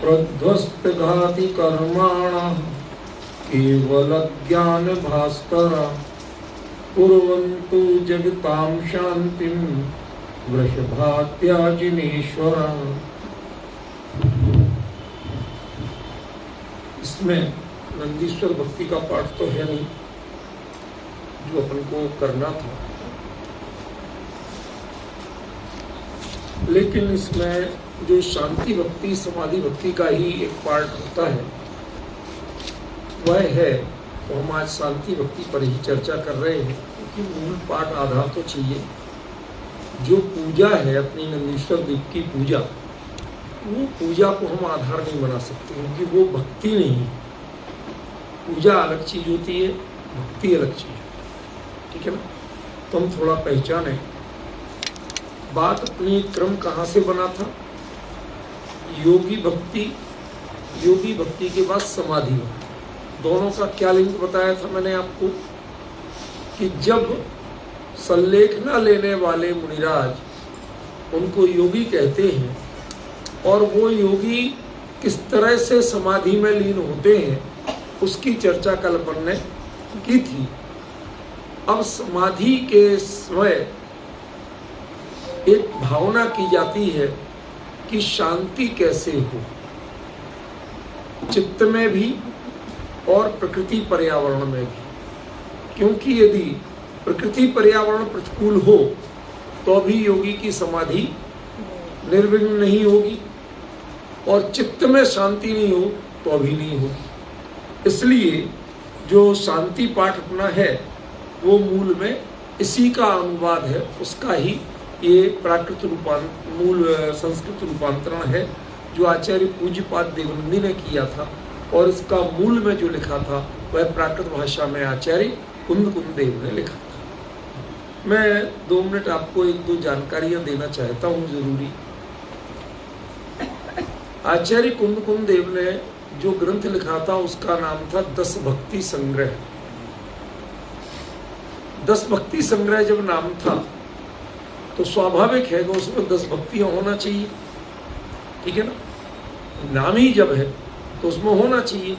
प्रध्वस्तघाति कर्माणः केवलज्ञानभास्कर कुर्वन्तु जगतां शान्तिं वृषभात्याजिनेश्वर। इसमें नंदीश्वर भक्ति का पाठ तो है नहीं जो अपन को करना था, लेकिन इसमें जो शांति भक्ति समाधि भक्ति का ही एक पार्ट होता है वह है। तो हम आज शांति भक्ति पर ही चर्चा कर रहे हैं, क्योंकि मूल पाठ आधार तो चाहिए। जो पूजा है अपनी नंदीश्वर देव की पूजा, वो पूजा को हम आधार नहीं बना सकते, क्योंकि वो भक्ति नहीं है। पूजा अलग चीज होती है, भक्ति अलग चीज है, ठीक है ना। तो हम थोड़ा पहचाने बात। अपनी क्रम कहाँ से बना था? योगी भक्ति के बाद समाधि भक्ति, दोनों का क्या लिंक बताया था मैंने आपको कि जब सल्लेख न लेने वाले मुनिराज उनको योगी कहते हैं, और वो योगी किस तरह से समाधि में लीन होते हैं उसकी चर्चा कल अपन ने की थी। अब समाधि के समय एक भावना की जाती है कि शांति कैसे हो, चित्त में भी और प्रकृति पर्यावरण में भी। क्योंकि यदि प्रकृति पर्यावरण प्रतिकूल हो तो अभी योगी की समाधि निर्विघ्न नहीं होगी, और चित्त में शांति नहीं हो तो अभी नहीं होगी। इसलिए जो शांति पाठ अपना है वो मूल में इसी का अनुवाद है, उसका ही ये प्राकृत मूल संस्कृत रूपांतरण है जो आचार्य पूज्यपाद देवनंदी ने किया था। और इसका मूल में जो लिखा था वह प्राकृत भाषा में आचार्य कुंद देव ने लिखा था। मैं 2 मिनट आपको 1-2 जानकारियां देना चाहता हूं जरूरी। आचार्य कुंद देव ने जो ग्रंथ लिखा था उसका नाम था 10 भक्ति संग्रह। 10 भक्ति संग्रह जब नाम था तो स्वाभाविक है कि उसमें 10 भक्तियां होना चाहिए, ठीक है ना। नाम ही जब है तो उसमें होना चाहिए।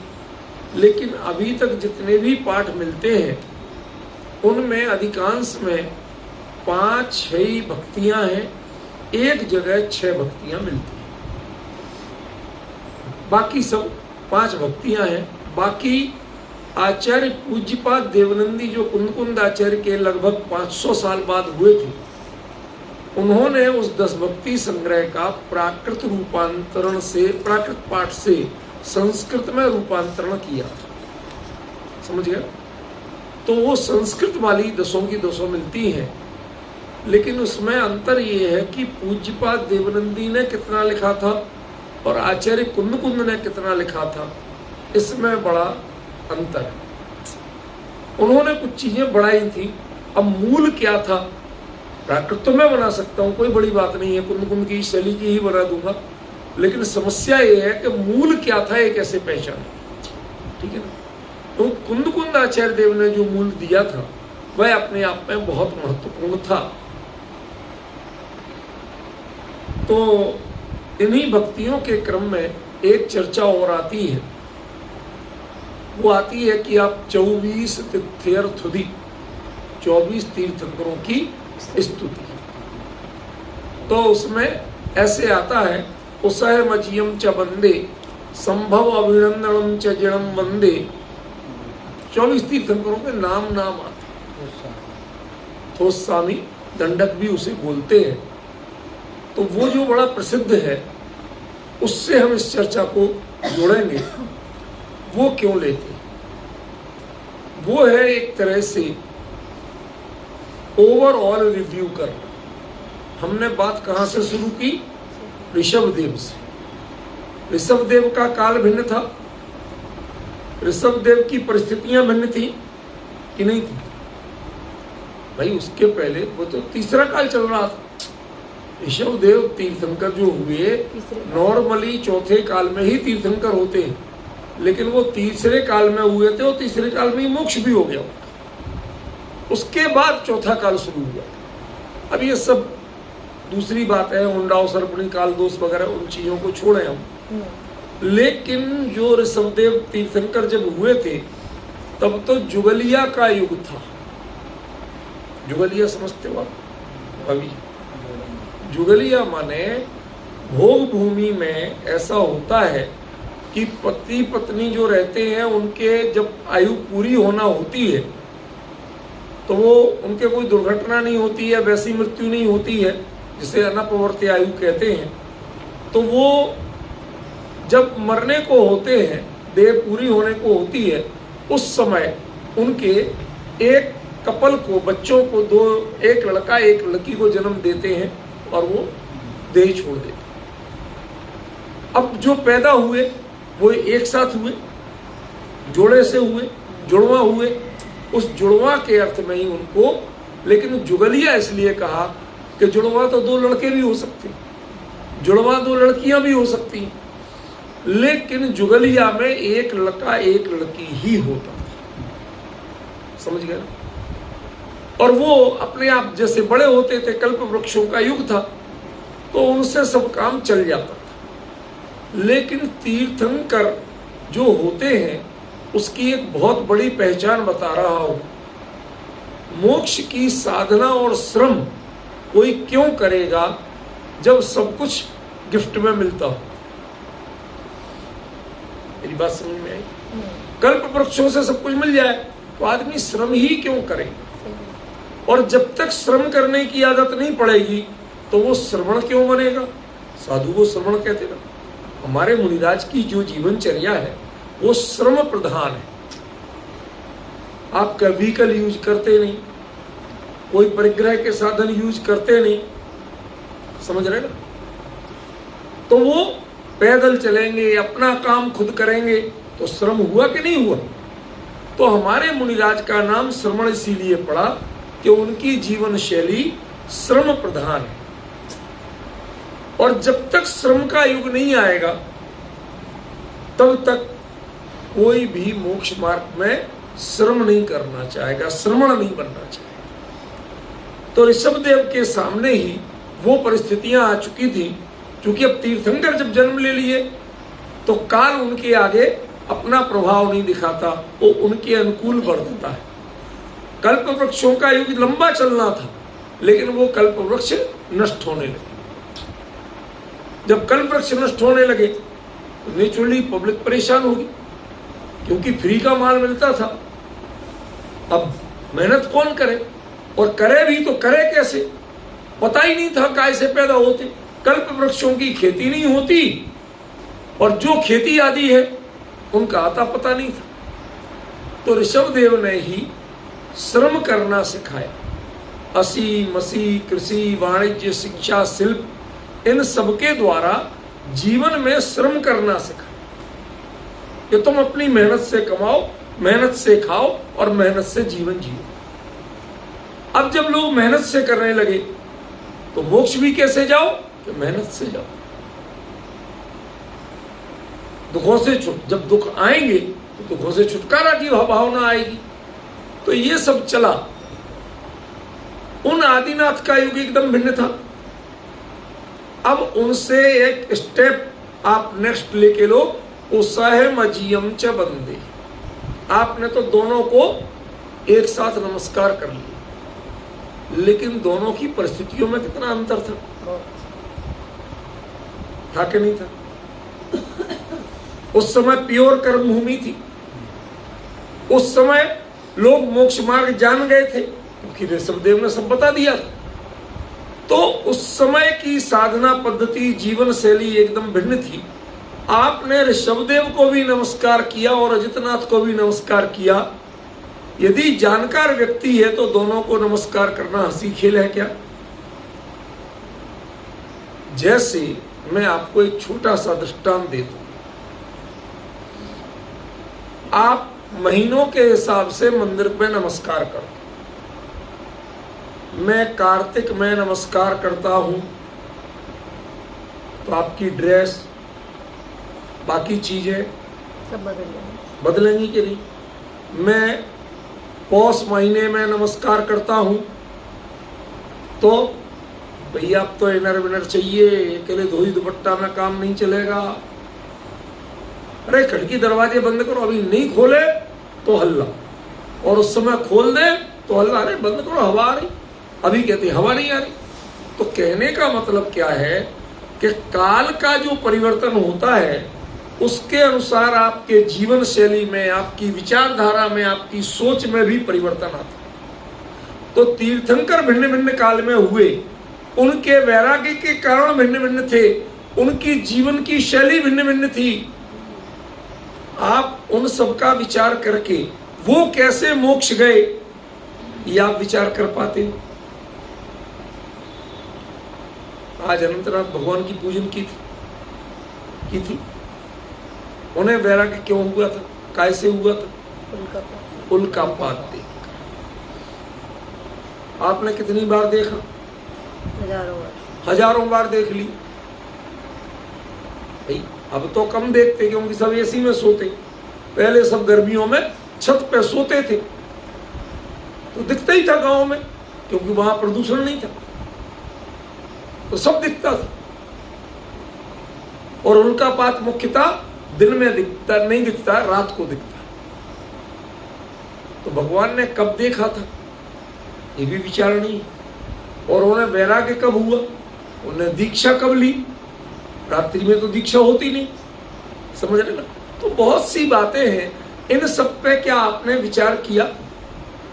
लेकिन अभी तक जितने भी पाठ मिलते हैं उनमें अधिकांश में 5-6 ही भक्तियां हैं, एक जगह 6 भक्तियां मिलती हैं। बाकी सब 5 भक्तियां हैं। बाकी आचार्य पूज्यपाद देवनंदी जो कुंद आचार्य के लगभग 500 साल बाद हुए थे, उन्होंने उस 10 भक्ति संग्रह का प्राकृत रूपांतरण से, प्राकृत पाठ से संस्कृत में रूपांतरण किया था, समझ गया। तो वो संस्कृत वाली 10 की 10 मिलती हैं, लेकिन उसमें अंतर ये है कि पूज्यपाद देवनंदी ने कितना लिखा था और आचार्य कुंद ने कितना लिखा था, इसमें बड़ा अंतर है। उन्होंने कुछ चीजें बढ़ाई थी। अब मूल क्या था? प्राकृत तो मैं बना सकता हूँ, कोई बड़ी बात नहीं है, कुंद की शैली की ही बना दूंगा। लेकिन समस्या ये है कि मूल क्या था ये कैसे पहचाने, ठीक है ना। तो कुंद आचार्य देव ने जो मूल दिया था वह अपने आप में बहुत महत्वपूर्ण था। तो इन्हीं भक्तियों के क्रम में एक चर्चा और आती है। वो आती है कि आप 24 तीर्थर्थुदी, 24 तीर्थंकरों की स्तुति। तो उसमें ऐसे आता है, उसह मजियम च वंदे संभव अभिनंदनम च जिणम वंदे। 24 तीर्थंकरों के नाम आते। थोस्वामी दंडक भी उसे बोलते हैं। तो वो जो बड़ा प्रसिद्ध है उससे हम इस चर्चा को जोड़ेंगे। वो क्यों लेते? वो है एक तरह से ओवरऑल रिव्यू करना। हमने बात कहां से शुरू की? ऋषभदेव से। ऋषभदेव का काल भिन्न था, ऋषभदेव की परिस्थितियां भिन्न थी कि नहीं थी? भाई उसके पहले वो तो तीसरा काल चल रहा था। ऋषभदेव तीर्थंकर जो हुए, नॉर्मली चौथे काल में ही तीर्थंकर होते हैं, लेकिन वो तीसरे काल में हुए थे और तीसरे काल में ही मोक्ष भी हो गया। उसके बाद चौथा काल शुरू हुआ। अब ये सब दूसरी बात है उंडाव सर्पणी काल दोष वगैरह, उन चीजों को छोड़े हम। लेकिन जो ऋषभदेव तीर्थंकर जब हुए थे तब तो जुगलिया का युग था। जुगलिया समझते हो आप? अभी जुगलिया माने भोग भूमि में ऐसा होता है कि पति पत्नी जो रहते हैं उनके जब आयु पूरी होना होती है तो वो उनके कोई दुर्घटना नहीं होती है, वैसी मृत्यु नहीं होती है जिसे अनपवर्त्य आयु कहते हैं, तो वो जब मरने को होते हैं, देह पूरी होने को होती है, उस समय उनके एक कपल को, बच्चों को, एक लड़का एक लड़की को जन्म देते हैं और वो देह छोड़ देते हैं। अब जो पैदा हुए वो एक साथ हुए, जोड़े से हुए, जुड़वा हुए, उस जुड़वा के अर्थ में ही उनको, लेकिन जुगलिया इसलिए कहा कि जुड़वा तो 2 लड़के भी हो सकते, जुड़वा 2 लड़कियां भी हो सकती, लेकिन जुगलिया में एक लड़का एक लड़की ही होता था। समझ गए? और वो अपने आप जैसे बड़े होते थे, कल्प वृक्षों का युग था, तो उनसे सब काम चल जाता था। लेकिन तीर्थंकर जो होते हैं उसकी एक बहुत बड़ी पहचान बता रहा हूं। मोक्ष की साधना और श्रम कोई क्यों करेगा जब सब कुछ गिफ्ट में मिलता हो? मेरी बात समझ में आई? कल्प वृक्षों से सब कुछ मिल जाए तो आदमी श्रम ही क्यों करे? और जब तक श्रम करने की आदत नहीं पड़ेगी तो वो श्रवण क्यों बनेगा? साधु को श्रवण कहते ना। हमारे मुनिराज की जो जीवनचर्या है वो श्रम प्रधान है। आप व्हीकल यूज करते नहीं, कोई परिग्रह के साधन यूज करते नहीं, समझ रहे ना? तो वो पैदल चलेंगे, अपना काम खुद करेंगे, तो श्रम हुआ कि नहीं हुआ? तो हमारे मुनिराज का नाम श्रवण इसीलिए पड़ा कि उनकी जीवन शैली श्रम प्रधान है। और जब तक श्रम का युग नहीं आएगा तब तक कोई भी मोक्ष मार्ग में श्रम नहीं करना चाहेगा, श्रमण नहीं बनना चाहेगा। तो ऋषभदेव के सामने ही वो परिस्थितियां आ चुकी थी, क्योंकि अब तीर्थंकर जब जन्म ले लिए तो काल उनके आगे अपना प्रभाव नहीं दिखाता, वो उनके अनुकूल बढ़ता है। कल्प वृक्षों का युग लंबा चलना था, लेकिन वो कल्प वृक्ष नष्ट होने लगे। जब कल्प वृक्ष नष्ट होने लगे तो नेचुरली पब्लिक परेशान होगी, क्योंकि फ्री का माल मिलता था। अब मेहनत कौन करे, और करे भी तो करे कैसे? पता ही नहीं था कैसे पैदा होते। कल्प वृक्षों की खेती नहीं होती, और जो खेती आदि है उनका आता पता नहीं था। तो ऋषभदेव ने ही श्रम करना सिखाया। असी मसी कृषि वाणिज्य शिक्षा शिल्प, इन सबके द्वारा जीवन में श्रम करना सिखाया कि तुम अपनी मेहनत से कमाओ, मेहनत से खाओ और मेहनत से जीवन जियो। अब जब लोग मेहनत से करने लगे तो मोक्ष भी कैसे जाओ? कि मेहनत से जाओ, दुखों से जब दुख आएंगे तो दुखों से छुटकारा की भावना आएगी। तो ये सब चला। उन आदिनाथ का युग एकदम भिन्न था। अब उनसे एक स्टेप आप नेक्स्ट लेके लो, उसह मजीयम च बंदे। आपने तो दोनों को एक साथ नमस्कार कर लिया, लेकिन दोनों की परिस्थितियों में कितना अंतर था कि नहीं था? उस समय प्योर कर्म भूमि थी, उस समय लोग मोक्ष मार्ग जान गए थे, क्योंकि ऋषभदेव ने सब बता दिया था। तो उस समय की साधना पद्धति, जीवन शैली एकदम भिन्न थी। आपने ऋषभदेव को भी नमस्कार किया और अजितनाथ को भी नमस्कार किया। यदि जानकार व्यक्ति है तो दोनों को नमस्कार करना हंसी खेल है क्या? जैसे मैं आपको एक छोटा सा दृष्टांत देता हूं। आप महीनों के हिसाब से मंदिर पे नमस्कार करो। मैं कार्तिक में नमस्कार करता हूं तो आपकी ड्रेस, बाकी चीजें सब बदलेंगी कि नहीं? मैं पौष महीने में नमस्कार करता हूं तो भैया अब तो इनर विनर चाहिए, अकेले धोई दुपट्टा में काम नहीं चलेगा। अरे खिड़की दरवाजे बंद करो, अभी नहीं खोले तो हल्ला, और उस समय खोल दे तो हल्ला, अरे बंद करो हवा आ रही, अभी कहते हवा नहीं आ रही। तो कहने का मतलब क्या है कि काल का जो परिवर्तन होता है उसके अनुसार आपके जीवन शैली में, आपकी विचारधारा में, आपकी सोच में भी परिवर्तन आता है। तो तीर्थंकर भिन्न भिन्न काल में हुए, उनके वैराग्य के कारण भिन्न भिन्न थे, उनकी जीवन की शैली भिन्न भिन्न थी। आप उन सब का विचार करके वो कैसे मोक्ष गए ये आप विचार कर पाते हो? आज अनंतनाथ भगवान की पूजन की थी, उन्हें वैराग्य क्यों हुआ था, कैसे हुआ था? उल्कापात देख। आपने कितनी बार देखा? हजारों बार देख ली। भाई अब तो कम देखते क्योंकि सब एसी में सोते, पहले सब गर्मियों में छत पे सोते थे तो दिखता ही था गांव में, क्योंकि वहां प्रदूषण नहीं था, तो सब दिखता था। और उल्कापात मुख्यतः दिन में दिखता नहीं, दिखता रात को दिखता। तो भगवान ने कब देखा था ये भी विचार नहीं। और उन्हें वैराग्य कब हुआ, उन्हें दीक्षा कब ली? रात्रि में तो दीक्षा होती नहीं, समझ रहे ना? तो बहुत सी बातें हैं, इन सब पे क्या आपने विचार किया?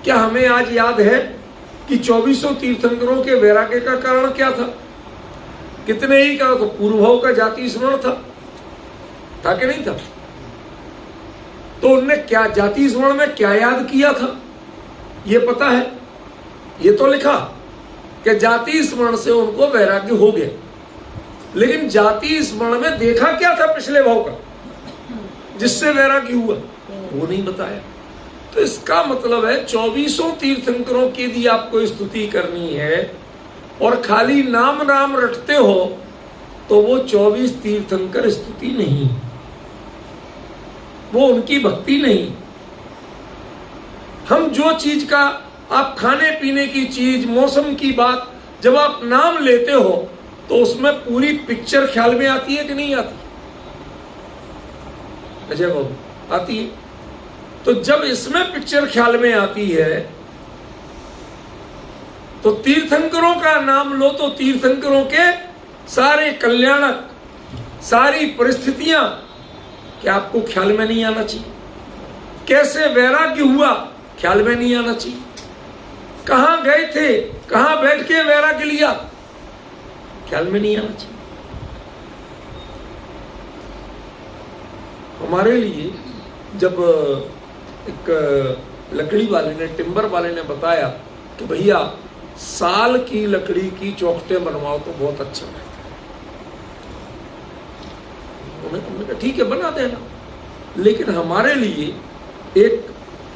क्या हमें आज याद है कि 2400 तीर्थंकरों के वैराग्य का कारण क्या था? कितने ही का तो पूर्व भाव का जाति स्मरण था कि नहीं था? तो उनने क्या जाति स्मरण में क्या याद किया था ये पता है? ये तो लिखा कि जाति स्मरण से उनको वैराग्य हो गया, लेकिन जाति स्मरण में देखा क्या था पिछले भाव का जिससे वैराग्य हुआ, वो नहीं बताया। तो इसका मतलब है 2400 तीर्थंकरों की यदि आपको स्तुति करनी है और खाली नाम नाम रटते हो तो वो 24 तीर्थंकर स्तुति नहीं, वो उनकी भक्ति नहीं। हम जो चीज का, आप खाने पीने की चीज, मौसम की बात जब आप नाम लेते हो तो उसमें पूरी पिक्चर ख्याल में आती है कि नहीं आती? अजय बाबू आती है। तो जब इसमें पिक्चर ख्याल में आती है तो तीर्थंकरों का नाम लो तो तीर्थंकरों के सारे कल्याणक, सारी परिस्थितियां क्या आपको ख्याल में नहीं आना चाहिए? कैसे वैराग्य हुआ ख्याल में नहीं आना चाहिए? कहां गए थे, कहां बैठ के वैराग्य लिया ख्याल में नहीं आना चाहिए? हमारे लिए जब एक लकड़ी वाले ने, टिम्बर वाले ने बताया कि भैया साल की लकड़ी की चौखटें बनवाओ तो बहुत अच्छा रहता है, हमने कहा ठीक है बना देना। लेकिन हमारे लिए एक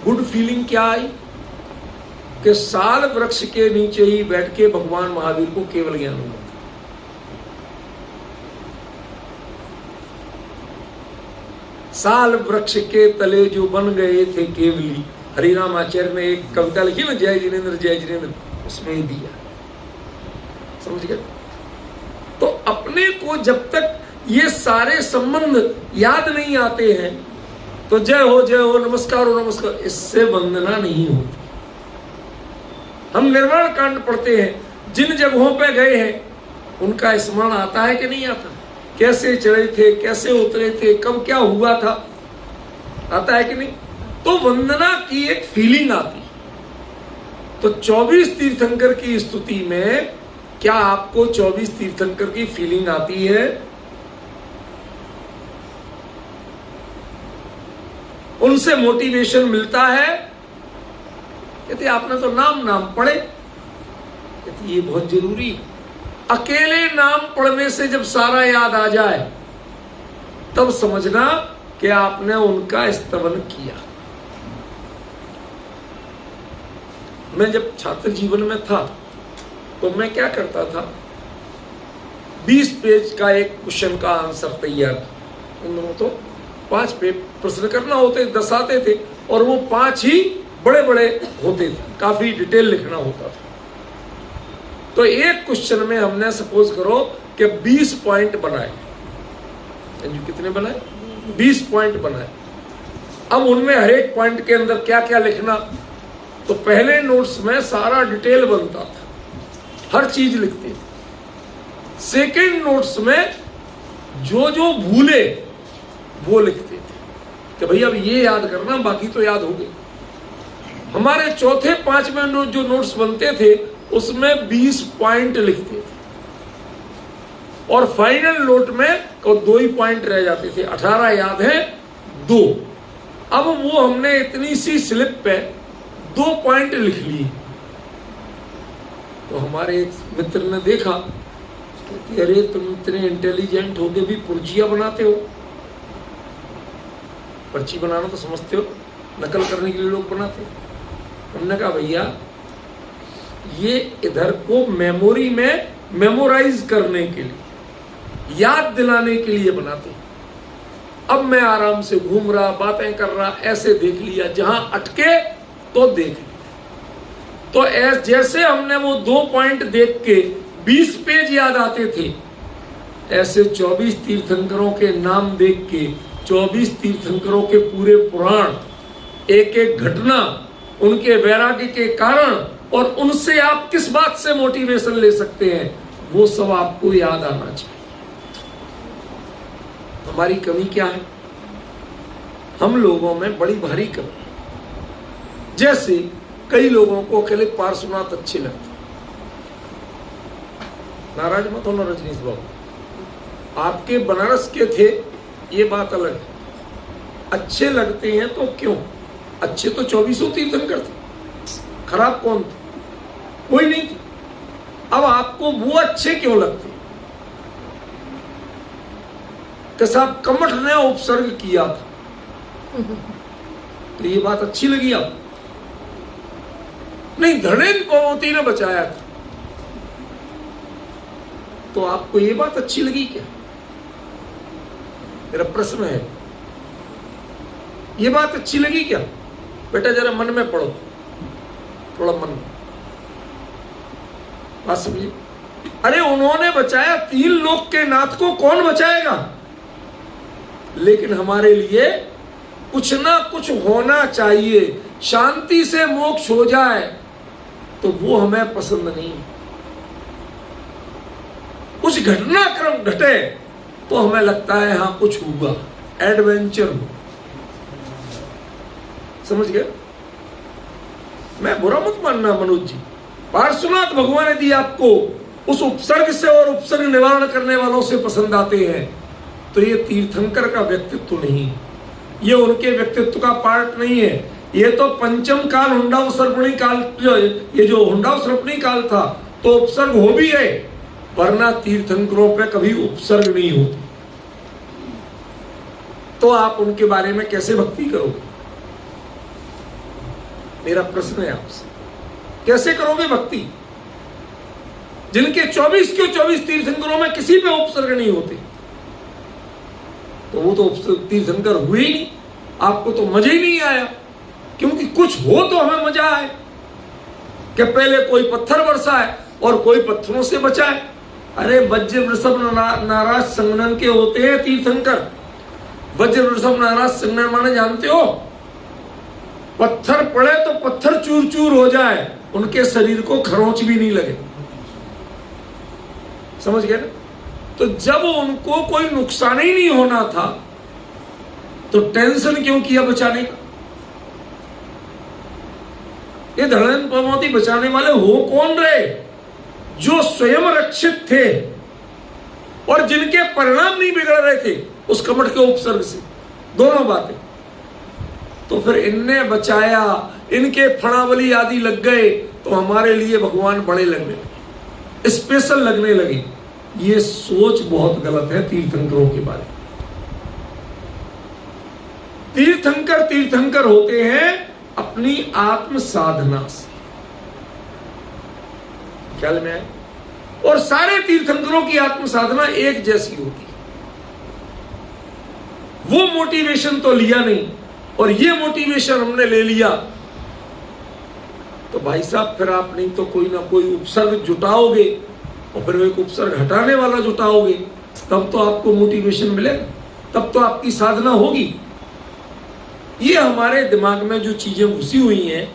गुड फीलिंग क्या आई कि साल वृक्ष के नीचे ही बैठ के भगवान महावीर को केवल ज्ञान हुआ। साल वृक्ष के तले जो बन गए थे केवली, हरिराम आचार्य ने एक कविता लिखी ना, जय जिनेन्द्र जय जिनेन्द्र, उसमें ही दिया, समझ गए? तो अपने को जब तक ये सारे संबंध याद नहीं आते हैं तो जय हो नमस्कार हो नमस्कार, इससे वंदना नहीं होती। हम निर्वाण कांड पढ़ते हैं, जिन जगहों पे गए हैं उनका स्मरण आता है कि नहीं आता? कैसे चढ़े थे, कैसे उतरे थे, कब क्या हुआ था, आता है कि नहीं? तो वंदना की एक फीलिंग आती। तो 24 तीर्थंकर की स्तुति में क्या आपको 24 तीर्थंकर की फीलिंग आती है? उनसे मोटिवेशन मिलता है? कहते आपने तो नाम नाम पढ़े, कहते ये बहुत जरूरी है। अकेले नाम पढ़ने से जब सारा याद आ जाए तब समझना कि आपने उनका स्तवन किया। मैं जब छात्र जीवन में था तो मैं क्या करता था, 20 पेज का एक क्वेश्चन का आंसर तैयार किया। उन दोनों तो 5 प्रश्न करना होते, 10 आते थे और वो 5 ही बड़े बड़े होते थे, काफी डिटेल लिखना होता था। तो एक क्वेश्चन में हमने सपोज करो कि 20 पॉइंट बनाए, कितने बनाए? 20 पॉइंट बनाए। अब उनमें हर एक पॉइंट के अंदर क्या क्या लिखना, तो पहले नोट्स में सारा डिटेल बनता था, हर चीज लिखते थे। सेकेंड नोट्स में जो जो भूले वो लिखते थे कि भाई अब ये याद करना, बाकी तो याद हो गए। हमारे चौथे पांचवें जो नोट्स बनते थे उसमें 20 पॉइंट लिखते थे, और फाइनल नोट में तो 2 ही पॉइंट रह जाते थे। 18 याद है 2। अब वो हमने इतनी सी स्लिप पे 2 पॉइंट लिख लिए। तो हमारे एक मित्र ने देखा, कहते अरे तुम इतने इंटेलिजेंट हो के भी पुर्जिया बनाते हो, पर्ची बनाना तो समझते हो, नकल करने के लिए लोग बनाते हैं। हमने कहा भैया ये इधर को मेमोरी में मेमोराइज करने के लिए, याद दिलाने के लिए बनाते हैं। अब मैं आराम से घूम रहा, बातें कर रहा, ऐसे देख लिया, जहां अटके तो देख लिया। तो जैसे हमने वो 2 पॉइंट देख के 20 पेज याद आते थे, ऐसे 24 तीर्थंकरों के नाम देख के 24 तीर्थंकरों के पूरे पुराण, एक एक घटना, उनके वैराग्य के कारण और उनसे आप किस बात से मोटिवेशन ले सकते हैं, वो सब आपको याद आना चाहिए। हमारी कमी क्या है? हम लोगों में बड़ी भारी कमी है। जैसे कई लोगों को अकेले पार्श्वनाथ अच्छे लगते, नाराज मत होना रजनीश बाबू, आपके बनारस के थे ये बात अलग है। अच्छे लगते हैं तो क्यों? अच्छे तो 24 तीर्थंकर थे, खराब कौन थे? कोई नहीं थे। अब आपको वो अच्छे क्यों लगते? कि साहब कमठ ने उपसर्ग किया था, तो ये बात अच्छी लगी आपको? नहीं, धनेन पवती ने बचाया था, तो आपको ये बात अच्छी लगी क्या? मेरा प्रश्न है, ये बात अच्छी लगी क्या? बेटा जरा मन में पढ़ो, थोड़ा मन में बात समझिए। अरे उन्होंने बचाया, 3 लोक के नाथ को कौन बचाएगा? लेकिन हमारे लिए कुछ ना कुछ होना चाहिए, शांति से मोक्ष हो जाए, तो वो हमें पसंद नहीं। कुछ घटनाक्रम घटे तो हमें लगता है हाँ कुछ हुआ, एडवेंचर हो। समझ गए? मैं बुरा मत मानना मनोज जी, पार्श्वनाथ भगवान यदि आपको उस उपसर्ग से और उपसर्ग निवारण करने वालों से पसंद आते हैं, तो ये तीर्थंकर का व्यक्तित्व नहीं, ये उनके व्यक्तित्व का पार्ट नहीं है। ये तो पंचम काल हुंडाव सर्पणी काल, ये जो हुंडाव सर्पणी काल था तो उपसर्ग हो भी है, वरना तीर्थंकरों पे कभी उपसर्ग नहीं होती। तो आप उनके बारे में कैसे भक्ति करोगे? मेरा प्रश्न है आपसे, कैसे करोगे भक्ति जिनके 24 के 24 तीर्थंकरों में किसी पे उपसर्ग नहीं होते? तो वो तो तीर्थंकर हुए ही नहीं, आपको तो मजा ही नहीं आया। क्योंकि कुछ हो तो हमें मजा आए कि पहले कोई पत्थर बरसाए और कोई पत्थरों से बचाए। अरे वज्र वृषभ नाराज संगनन के होते हैं तीर्थंकर। वज्र वृषभ नाराज संगनन माने जानते हो? पत्थर पड़े तो पत्थर चूर चूर हो जाए, उनके शरीर को खरोंच भी नहीं लगे। समझ गए ना? तो जब उनको कोई नुकसान ही नहीं होना था तो टेंशन क्यों किया बचाने का? ये धड़न पमोती बचाने वाले हो कौन रहे? जो स्वयं रक्षित थे और जिनके परिणाम नहीं बिगड़ रहे थे उस कमठ के उपसर्ग से। दोनों बातें। तो फिर इनने बचाया, इनके फणावली आदि लग गए तो हमारे लिए भगवान बड़े लगने लगे, स्पेशल लगने लगे। ये सोच बहुत गलत है तीर्थंकरों के बारे में। तीर्थंकर तीर्थंकर होते हैं अपनी आत्म साधना से, ख्याल में आए? और सारे तीर्थंकरों की आत्म साधना एक जैसी होती है। वो मोटिवेशन तो लिया नहीं और ये मोटिवेशन हमने ले लिया तो भाई साहब फिर आप नहीं तो कोई ना कोई उपसर्ग जुटाओगे और फिर एक उपसर्ग हटाने वाला जुटाओगे, तब तो आपको मोटिवेशन मिलेगा, तब तो आपकी साधना होगी। ये हमारे दिमाग में जो चीजें घुसी हुई हैं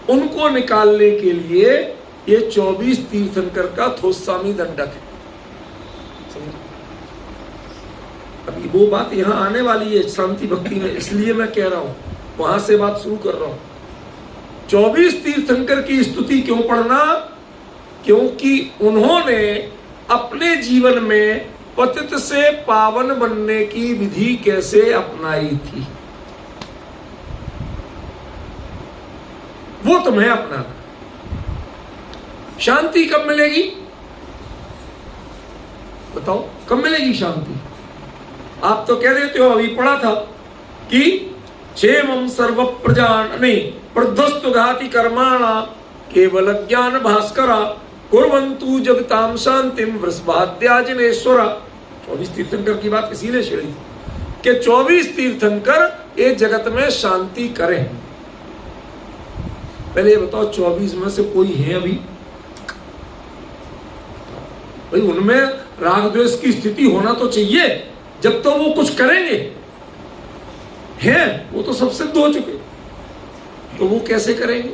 उनको निकालने के लिए ये 24 तीर्थंकर का थोस्वामी दंडक है। अभी वो बात यहां आने वाली है शांति भक्ति में, इसलिए मैं कह रहा हूं, वहां से बात शुरू कर रहा हूं। 24 तीर्थंकर की स्तुति क्यों पढ़ना? क्योंकि उन्होंने अपने जीवन में पतित से पावन बनने की विधि कैसे अपनाई थी, वो तुम्हें अपनाना। शांति कब मिलेगी बताओ, कब मिलेगी शांति? आप तो कह देते हो, अभी पढ़ा था कि क्षेमं सर्व प्रजान नहीं प्रध्वस्तु घाति कर्माणा केवल ज्ञान भास्करा कुर्वन्तु जगताम शांतिम वृषभाद्याजनेश्वरा। 24 तीर्थंकर की बात इसीलिए छेड़ी थी कि 24 तीर्थंकर ये जगत में शांति करें। पहले ये बताओ 24 में से कोई है अभी? भाई उनमें राग द्वेष की स्थिति होना तो चाहिए जब तो वो कुछ करेंगे। हैं वो तो सब सिद्ध हो चुके, तो वो कैसे करेंगे?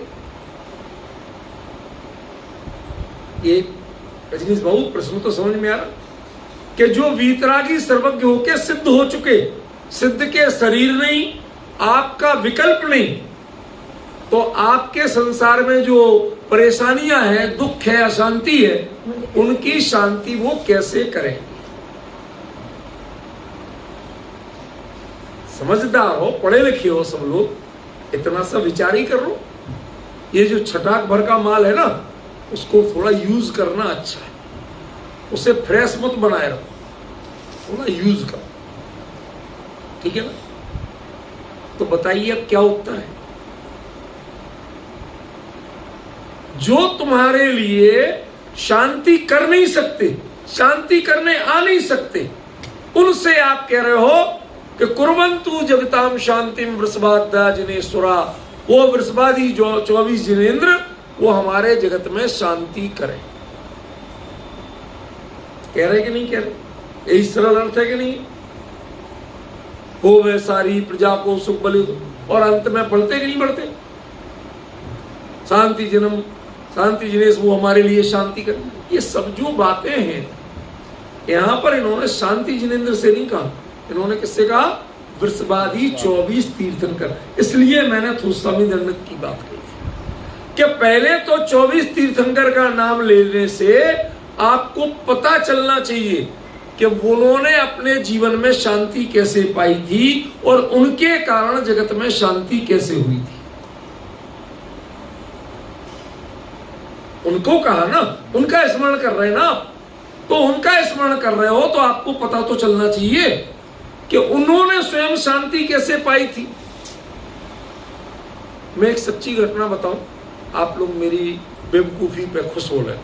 ये रजनीश बाबू प्रश्न तो समझ में आ रहा कि जो वीतरागी सर्वज्ञ होके सिद्ध हो चुके, सिद्ध के शरीर नहीं, आपका विकल्प नहीं, तो आपके संसार में जो परेशानियां हैं, दुख है, अशांति है, उनकी शांति वो कैसे करेंगे? समझदार हो, पढ़े लिखे हो सब लोग, इतना सा विचार ही कर लो। ये जो छटाक भर का माल है ना, उसको थोड़ा यूज करना अच्छा है, उसे फ्रेश मत बनाए रखो, थोड़ा यूज करो, ठीक है ना? तो बताइए अब क्या उत्तर है? जो तुम्हारे लिए शांति कर नहीं सकते, शांति करने आ नहीं सकते, उनसे आप कह रहे हो कि कुर्वन्तु जगताम शांतिम वृषभाद्याजनेश्वरा। वो वृषभादि जो 24 जिनेंद्र वो हमारे जगत में शांति करें। कह रहे कि नहीं कह रहे? यही सरल अर्थ है कि नहीं? हो वे सारी प्रजा को सुख बलि, और अंत में पढ़ते कि नहीं पढ़ते? शांति जन्म शांति जिनेश वो हमारे लिए शांति करें। ये सब जो बातें हैं यहां पर इन्होंने शांति जिनेंद्र से नहीं कहा, इन्होंने किससे कहा? वृषभादि 24 तीर्थंकर। इसलिए मैंने थोस्वामी दंडक की बात कही थी कि पहले तो 24 तीर्थंकर का नाम लेने से आपको पता चलना चाहिए कि उन्होंने अपने जीवन में शांति कैसे पाई थी और उनके कारण जगत में शांति कैसे हुई थी। उनको कहा ना, उनका स्मरण कर रहे हैं ना आप, तो उनका स्मरण कर रहे हो तो आपको पता तो चलना चाहिए कि उन्होंने स्वयं शांति कैसे पाई थी। मैं एक सच्ची घटना बताऊं, आप लोग मेरी बेवकूफी पे खुश हो रहे।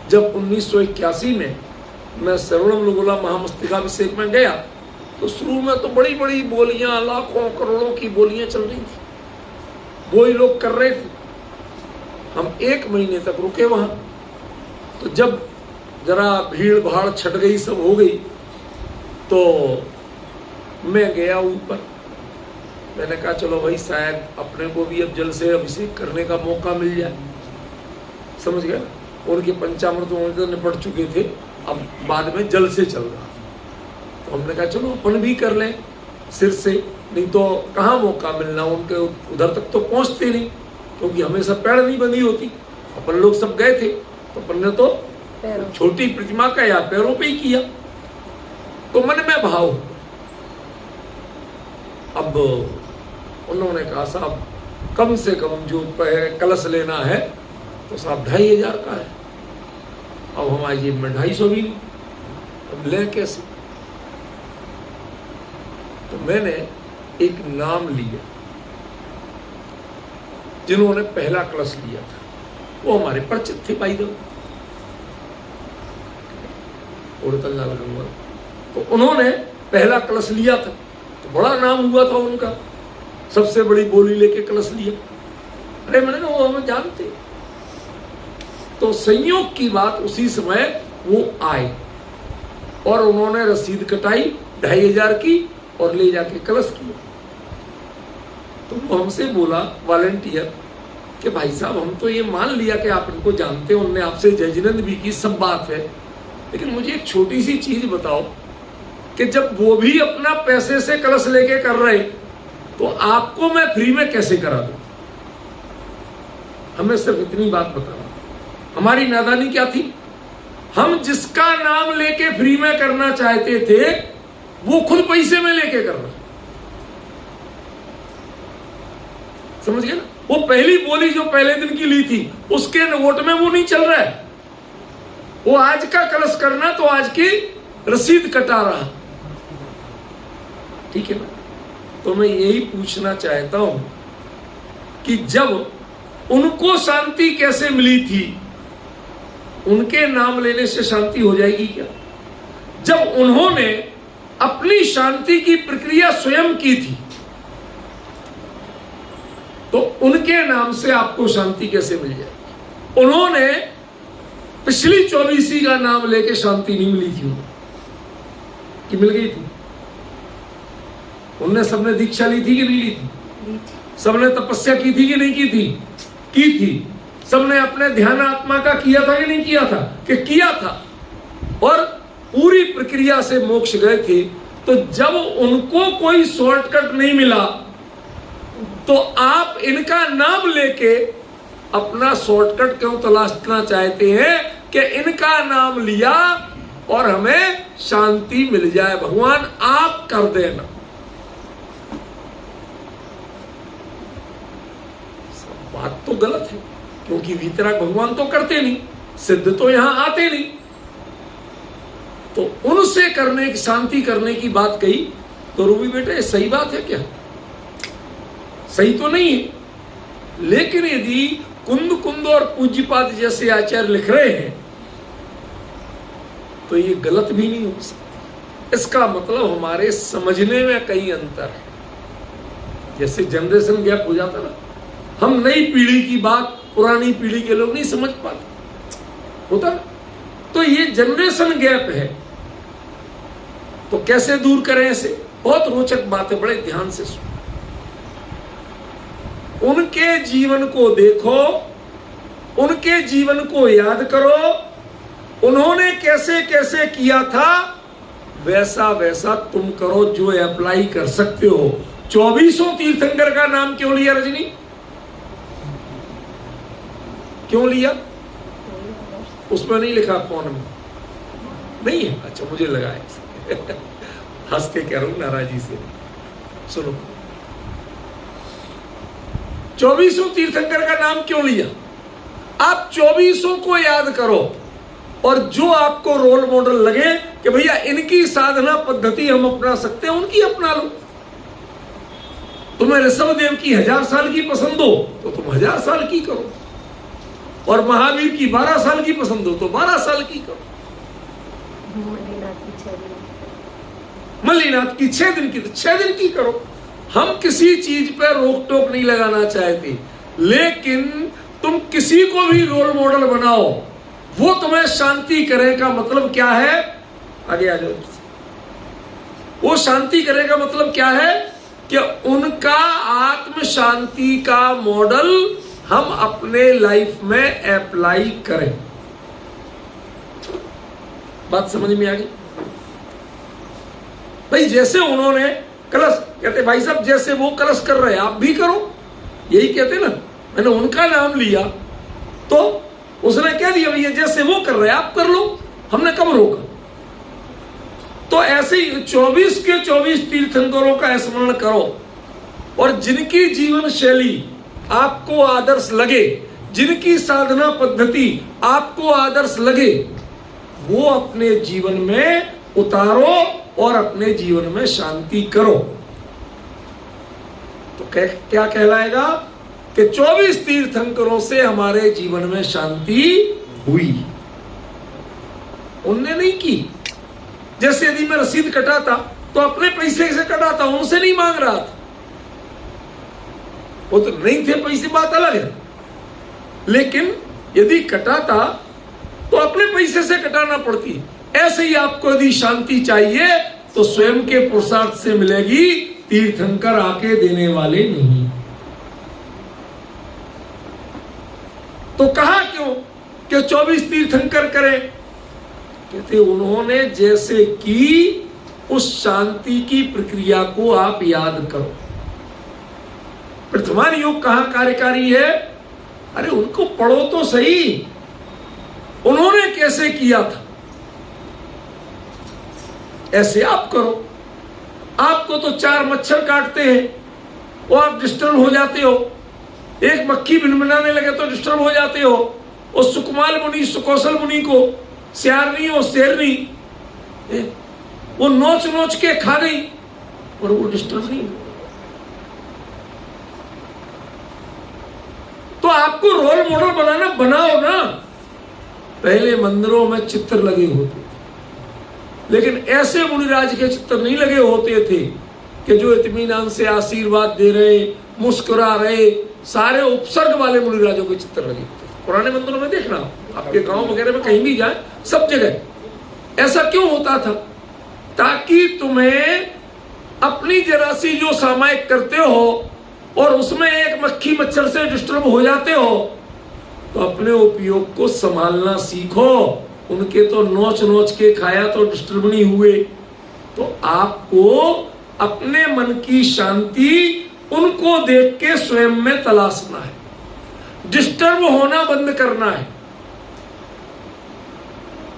जब 1981 में मैं सर्वणम लघुला महामस्तकाभिषेक में गया तो शुरू में तो बड़ी बड़ी बोलियां, लाखों करोड़ों की बोलियां चल रही थी, वो ही लोग कर रहे थे। हम 1 महीने तक रुके वहां। तो जब जरा भीड़ भाड़ छट गई, सब हो गई, तो मैं गया ऊपर। मैंने कहा चलो भाई शायद अपने को भी अब जल से अभिषेक करने का मौका मिल जाए। समझ गया? उनके पंचामृत तो निपट चुके थे, अब बाद में जल से चल रहा। तो हमने कहा चलो अपन भी कर लें सिर से, नहीं तो कहाँ मौका मिलना, उनके उधर तक तो पहुंचते नहीं क्योंकि हमेशा पैड़ नहीं बंधी होती। अपन लोग सब गए थे तो अपन ने तो छोटी प्रतिमा का या पैरों पे ही किया। तो मन में भाव, अब उन्होंने कहा साहब कम से कम जो कलश लेना है तो साहब 2500 का है। अब हमारी जेब में 250 भी नहीं, अब ले कैसे? तो मैंने एक नाम लिया जिन्होंने पहला कलश लिया था, वो हमारे परिचित थे भाई दो तो उन्होंने पहला कलश लिया था, तो बड़ा नाम हुआ था उनका, सबसे बड़ी बोली लेके कलश लिया। अरे मैंने कहा वो हमें जानते। तो संयोग की बात उसी समय वो आए और उन्होंने रसीद कटाई 2500 की और ले जाके कलश किया। तो वो हमसे बोला वॉलंटियर कि भाई साहब हम तो ये मान लिया कि आप इनको जानते हो, उनने आपसे जजनंद भी की, सब बात है, लेकिन मुझे एक छोटी सी चीज बताओ कि जब वो भी अपना पैसे से कलश लेके कर रहे तो आपको मैं फ्री में कैसे करा दूं? हमें सिर्फ इतनी बात बताना। हमारी नादानी क्या थी? हम जिसका नाम लेके फ्री में करना चाहते थे वो खुद पैसे में लेके कर रहा। समझ गए ना? वो पहली बोली जो पहले दिन की ली थी उसके नोट में वो नहीं चल रहा है। वो आज का कलश करना तो आज की रसीद कटा रहा। ठीक है ना? तो मैं यही पूछना चाहता हूं कि जब उनको शांति कैसे मिली थी, उनके नाम लेने से शांति हो जाएगी क्या? जब उन्होंने अपनी शांति की प्रक्रिया स्वयं की थी तो उनके नाम से आपको शांति कैसे मिल जाएगी? उन्होंने पिछली 24 का नाम लेके शांति नहीं मिली थी उन्हें, कि मिल गई थी? उनने सबने दीक्षा ली थी कि नहीं ली थी? सबने तपस्या की थी कि नहीं की थी? की थी। सबने अपने ध्यान आत्मा का किया था कि नहीं किया था? कि किया था, और पूरी प्रक्रिया से मोक्ष गए थे। तो जब उनको कोई शॉर्टकट नहीं मिला तो आप इनका नाम लेके अपना शॉर्टकट क्यों तलाशना चाहते हैं कि इनका नाम लिया और हमें शांति मिल जाए? भगवान आप कर देना। बात तो गलत है, क्योंकि वितराग भगवान तो करते नहीं, सिद्ध तो यहां आते नहीं। तो उनसे करने की, शांति करने की बात कही तो रूबी बेटे सही बात है क्या? सही तो नहीं है, लेकिन यदि कुंद कुंद और पूज्यपाद जैसे आचार्य लिख रहे हैं तो ये गलत भी नहीं हो सकता। इसका मतलब हमारे समझने में कई अंतर है। जैसे जनरेशन गैप हो जाता ना, हम नई पीढ़ी की बात पुरानी पीढ़ी के लोग नहीं समझ पाते, होता ना? तो ये जनरेशन गैप है, तो कैसे दूर करें इसे? बहुत रोचक बात है, बड़े ध्यान से सुनो। उनके जीवन को देखो, उनके जीवन को याद करो। उन्होंने कैसे कैसे किया था वैसा वैसा तुम करो जो अप्लाई कर सकते हो। 24 तीर्थंकर का नाम क्यों लिया रजनी? क्यों लिया? उसमें नहीं लिखा फोन में, नहीं है? अच्छा, मुझे लगा है हंस के कह रहा हूं नाराजी से। सुनो, 24 तीर्थंकर का नाम क्यों लिया? आप 24 को याद करो और जो आपको रोल मॉडल लगे कि भैया इनकी साधना पद्धति हम अपना सकते हैं, उनकी अपना लो। तुम्हें ऋषभदेव की 1000 साल की पसंद हो तो तुम 1000 साल की करो, और महावीर की 12 साल की पसंद हो तो 12 साल की करो। मल्लीनाथ की 6 दिन की तो 6 दिन की करो। हम किसी चीज पर रोक टोक नहीं लगाना चाहते, लेकिन तुम किसी को भी रोल मॉडल बनाओ, वो तुम्हें शांति करे का मतलब क्या है? आगे आ जाओ। वो शांति करे का मतलब क्या है? कि उनका आत्म शांति का मॉडल हम अपने लाइफ में अप्लाई करें। बात समझ में आ गई? भाई जैसे उन्होंने कलश, कहते भाई साहब जैसे वो कलश कर रहे हैं आप भी करो, यही कहते ना। मैंने उनका नाम लिया तो उसने कह दिया भैया जैसे वो कर रहे हैं आप कर लो, हमने कब रोका? तो ऐसे ही 24 के 24 तीर्थंकरों का स्मरण करो, और जिनकी जीवन शैली आपको आदर्श लगे, जिनकी साधना पद्धति आपको आदर्श लगे, वो अपने जीवन में उतारो और अपने जीवन में शांति करो। तो क्या कहलाएगा कि 24 तीर्थंकरों से हमारे जीवन में शांति हुई। उनने नहीं की। जैसे यदि मैं रसीद कटाता तो अपने पैसे से कटाता, उनसे नहीं मांग रहा था। वो तो नहीं थे पैसे, बात अलग है, लेकिन यदि कटाता तो अपने पैसे से कटाना पड़ती। ऐसे ही आपको यदि शांति चाहिए तो स्वयं के पुरुषार्थ से मिलेगी, तीर्थंकर आके देने वाले नहीं। तो कहा क्यों कि 24 तीर्थंकर करें? कहते उन्होंने जैसे की उस शांति की प्रक्रिया को आप याद करो। प्रथमान योग कहां कार्यकारी है? अरे उनको पढ़ो तो सही, उन्होंने कैसे किया था, ऐसे आप करो। आपको तो 4 मच्छर काटते हैं, वो आप डिस्टर्ब हो जाते हो, एक मक्खी भिनभिनाने लगे तो डिस्टर्ब हो जाते हो। उस सुकुमाल मुनि, सुकौशल मुनि को सियारनी और शेरनी वो नोच नोच के खा गई और वो डिस्टर्ब नहीं। तो आपको रोल मॉडल बनाना, बनाओ ना। पहले मंदिरों में चित्र लगे होते थे, लेकिन ऐसे मुनिराज के चित्र नहीं लगे होते थे कि जो इत्मीनान से आशीर्वाद दे रहे, मुस्कुरा रहे। सारे उपसर्ग वाले मुनिराजों के चित्र लगे होते थे। पुराने मंदिरों में देखना, आपके गांव वगैरह में कहीं भी जाए, सब जगह ऐसा क्यों होता था? ताकि तुम्हें अपनी जरा सी जो सामायिक करते हो और उसमें एक मक्खी मच्छर से डिस्टर्ब हो जाते हो तो अपने उपयोग को संभालना सीखो। उनके तो नोच नोच के खाया तो डिस्टर्ब नहीं हुए। तो आपको अपने मन की शांति उनको देख के स्वयं में तलाशना है, डिस्टर्ब होना बंद करना है।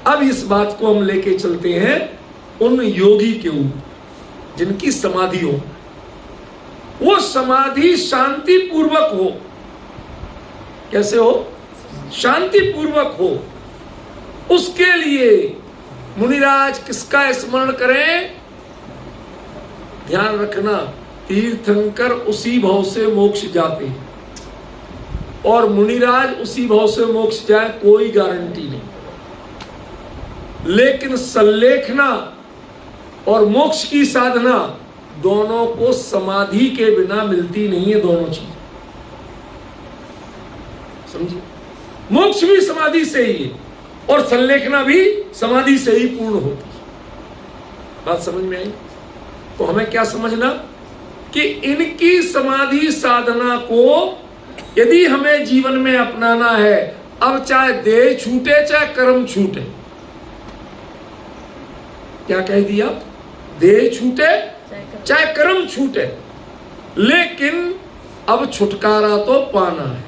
अब इस बात को हम लेके चलते हैं उन योगी के ऊपर जिनकी समाधि हो, वो समाधि शांति पूर्वक हो। कैसे हो? शांति पूर्वक हो। उसके लिए मुनिराज किसका स्मरण करें? ध्यान रखना, तीर्थंकर उसी भाव से मोक्ष जाते हैं और मुनिराज उसी भाव से मोक्ष जाए, कोई गारंटी नहीं। लेकिन संलेखना और मोक्ष की साधना दोनों को समाधि के बिना मिलती नहीं है। दोनों चीज समझिए, मोक्ष भी समाधि से ही है और संलेखना भी समाधि से ही पूर्ण होती है। बात समझ में आई? तो हमें क्या समझना कि इनकी समाधि साधना को यदि हमें जीवन में अपनाना है, अब चाहे देह छूटे चाहे कर्म छूटे। क्या कह दिया? देह छूटे चाहे कर्म छूटे, लेकिन अब छुटकारा तो पाना है।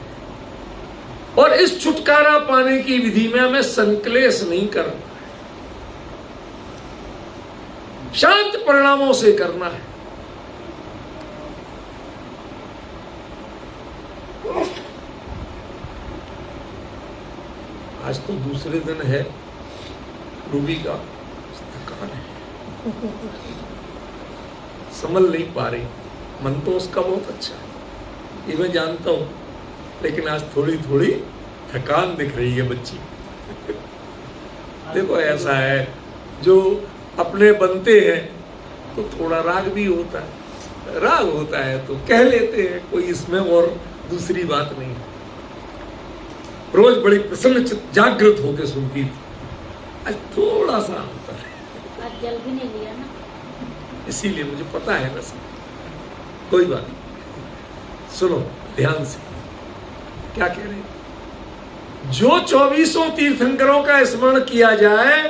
और इस छुटकारा पाने की विधि में हमें संकलेश नहीं करना, शांत परिणामों से करना है। आज तो दूसरे दिन है रूबी का, थकान है, संभल नहीं पा रही। मन तो उसका बहुत अच्छा है, ये मैं जानता हूं, लेकिन आज थोड़ी थोड़ी थकान दिख रही है बच्ची। देखो ऐसा है, जो अपने बनते हैं तो थोड़ा राग भी होता है, राग होता है तो कह लेते हैं, कोई इसमें और दूसरी बात नहीं है। रोज बड़ी प्रसन्न जागृत होकर सुनती थी, आज थोड़ा सा होता है। आज जल भी नहीं लिया ना, इसीलिए मुझे पता है बस, कोई बात नहीं। सुनो ध्यान से, क्या कह रहे हैं? जो 24 तीर्थंकरों का स्मरण किया जाए,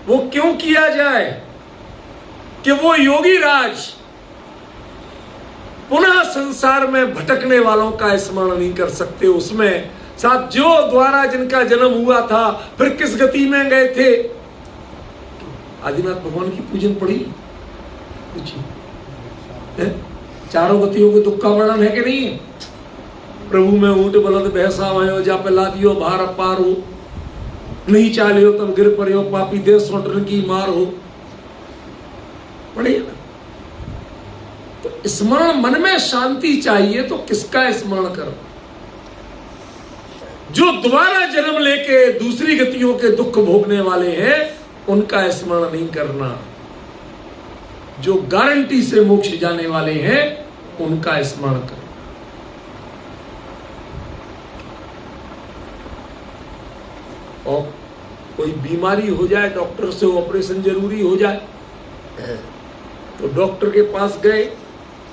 वो क्यों किया जाए? कि वो योगी राज पुनः संसार में भटकने वालों का स्मरण नहीं कर सकते। उसमें साथ जो द्वारा जिनका जन्म हुआ था, फिर किस गति में गए थे। आदिनाथ भगवान की पूजन पड़ी, पूछिए, चारों गतियों के दुख का वर्णन है कि नहीं है? प्रभु में ऊंट बलद भैंसा भयो, जा पे लादियो भार अपार हो, नहीं चालियो तब गिर परियो, पापी देश सोटन की मार हो। पढ़िए ना। तो स्मरण, मन में शांति चाहिए तो किसका स्मरण करो? जो दोबारा जन्म लेके दूसरी गतियों के दुख भोगने वाले हैं, उनका स्मरण नहीं करना। जो गारंटी से मोक्ष जाने वाले हैं, उनका स्मरण करना। और कोई बीमारी हो जाए, डॉक्टर से ऑपरेशन जरूरी हो जाए, तो डॉक्टर के पास गए,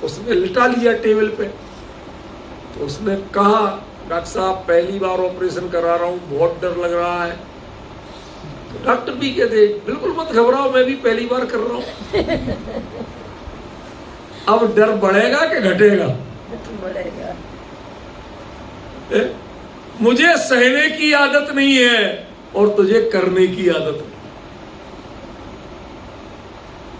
उसने लिटा लिया टेबल पे, तो उसने कहा डॉक्टर साहब पहली बार ऑपरेशन करा रहा हूँ, बहुत डर लग रहा है। तो डॉक्टर भी कहते बिल्कुल मत घबराओ, मैं भी पहली बार कर रहा हूँ। अब डर बढ़ेगा कि घटेगा? बढ़ेगा। मुझे सहने की आदत नहीं है और तुझे करने की आदत है।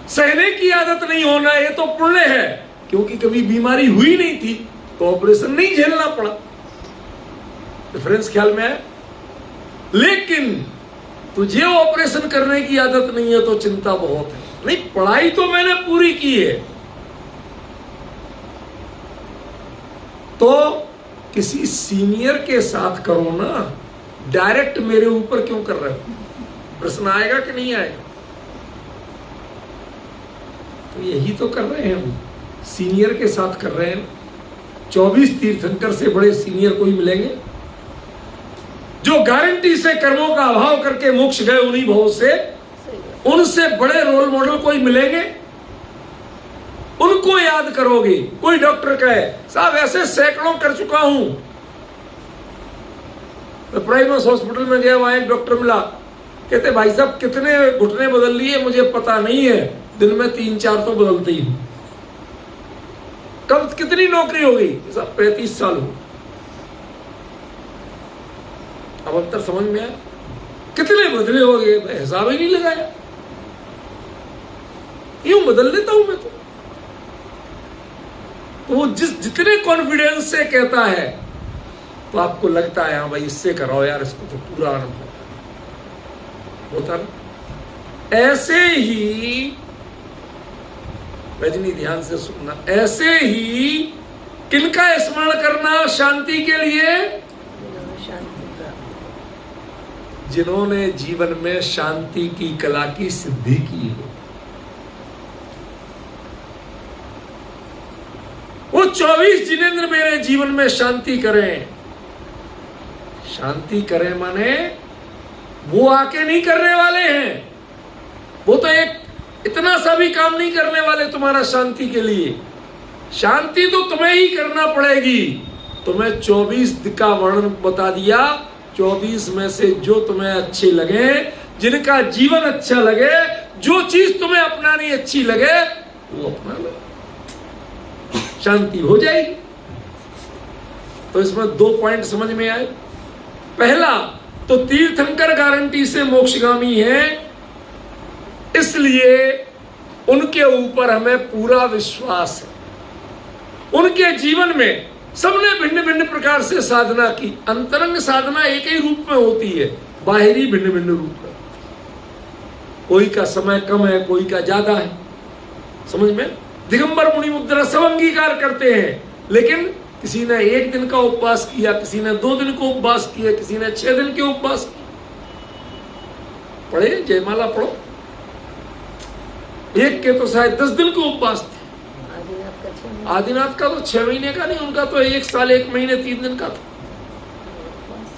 सहने की आदत नहीं होना ये तो पुण्य है, क्योंकि कभी बीमारी हुई नहीं थी तो ऑपरेशन नहीं झेलना पड़ा। डिफरेंस ख्याल में है? लेकिन तुझे ऑपरेशन करने की आदत नहीं है तो चिंता बहुत है। नहीं, पढ़ाई तो मैंने पूरी की है, तो किसी सीनियर के साथ करो ना, डायरेक्ट मेरे ऊपर क्यों कर रहे हो? प्रश्न आएगा कि नहीं आएगा? तो यही तो कर रहे हैं हम, सीनियर के साथ कर रहे हैं। 24 तीर्थंकर से बड़े सीनियर कोई मिलेंगे? जो गारंटी से कर्मों का अभाव करके मोक्ष गए उन्हीं भाव से, उनसे बड़े रोल मॉडल कोई मिलेंगे? उनको याद करोगे। कोई डॉक्टर कहे साहब ऐसे सैकड़ों कर चुका हूं, मैं प्राइमस हॉस्पिटल में गया, वहां एक डॉक्टर मिला, कहते भाई साहब कितने घुटने बदल लिए मुझे पता नहीं है, दिन में 3-4 तो बदलते ही हूं। कब कितनी नौकरी हो गई? साहब 35 साल हो। अब अंतर समझ में आया? कितने बदले हो गए, मैं हिसाब ही नहीं लगाया, यूं बदल लेता हूं मैं तो। वो जितने कॉन्फिडेंस से कहता है तो आपको लगता है हाँ भाई इससे कराओ यार, इसको तो पूरा अनुभव होता ना। ऐसे ही रजनी ध्यान से सुनना, ऐसे ही किनका स्मरण करना शांति के लिए? जिन्होंने जीवन में शांति की कला की सिद्धि की हो। वो 24 जिनेंद्र मेरे जीवन में शांति करें। शांति करें माने वो आके नहीं करने वाले हैं, वो तो एक इतना सा भी काम नहीं करने वाले तुम्हारा शांति के लिए। शांति तो तुम्हें ही करना पड़ेगी। तुम्हें 24 का वर्णन बता दिया, 24 में से जो तुम्हें अच्छे लगे, जिनका जीवन अच्छा लगे, जो चीज तुम्हें अपनानी अच्छी लगे वो अपना लो, शांति हो जाएगी। तो इसमें 2 पॉइंट समझ में आए। पहला तो तीर्थंकर गारंटी से मोक्षगामी है, इसलिए उनके ऊपर हमें पूरा विश्वास है। उनके जीवन में सबने भिन्न भिन्न प्रकार से साधना की। अंतरंग साधना एक ही रूप में होती है, बाहरी भिन्न भिन्न रूप में। कोई का समय कम है, कोई का ज्यादा है, समझ में? दिगंबर मुनि मुद्रा सब अंगीकार करते हैं, लेकिन किसी ने 1 दिन का उपवास किया, किसी ने 2 दिन को उपवास किया, किसी ने 6 दिन के उपवास किए। पढ़े जयमाला पढ़ो, एक के तो शायद 10 दिन के उपवास थे। आदिनाथ का तो 6 महीने का नहीं, उनका तो 1 साल 1 महीने 3 दिन का था।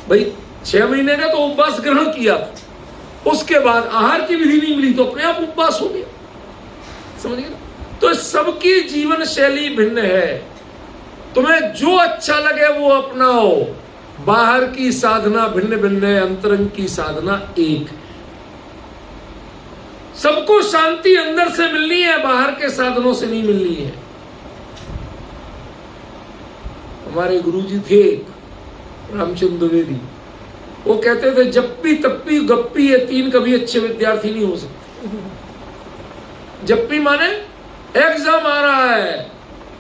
भाई 6 महीने का तो उपवास ग्रहण किया था, उसके बाद आहार की विधि नहीं मिली तो अपने आप उपवास हो गया। समझ गए? तो सबकी जीवन शैली भिन्न है। तुम्हें जो अच्छा लगे वो अपनाओ। बाहर की साधना भिन्न भिन्न है, अंतरंग की साधना एक। सबको शांति अंदर से मिलनी है, बाहर के साधनों से नहीं मिलनी है। हमारे गुरुजी थे रामचंद्र द्विवेदी, वो कहते थे जप्पी तप्पी गप्पी ये 3 कभी अच्छे विद्यार्थी नहीं हो सकते। जप्पी माने एग्जाम आ रहा है,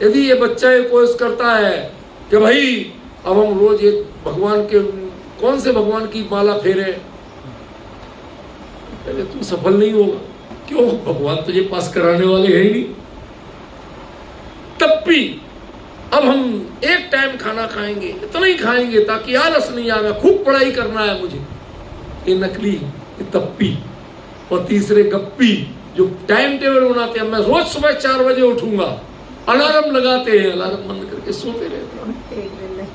यदि ये बच्चा ये कोर्स करता है कि भाई अब हम रोज एक भगवान के कौन से भगवान की माला फेरे, पहले तू सफल नहीं होगा। क्यों? भगवान तुझे पास कराने वाले हैं ही नहीं। तप्पी, अब हम एक टाइम खाना खाएंगे, इतना ही खाएंगे ताकि आलस नहीं आवे, खूब पढ़ाई करना है मुझे, ये नकली, ये तप्पी। और तीसरे गप्पी, जो टाइम टेबल बनाते हैं, मैं रोज सुबह 4 बजे उठूंगा, अलार्म लगाते हैं, अलार्म बंद करके सोते रहते हैं।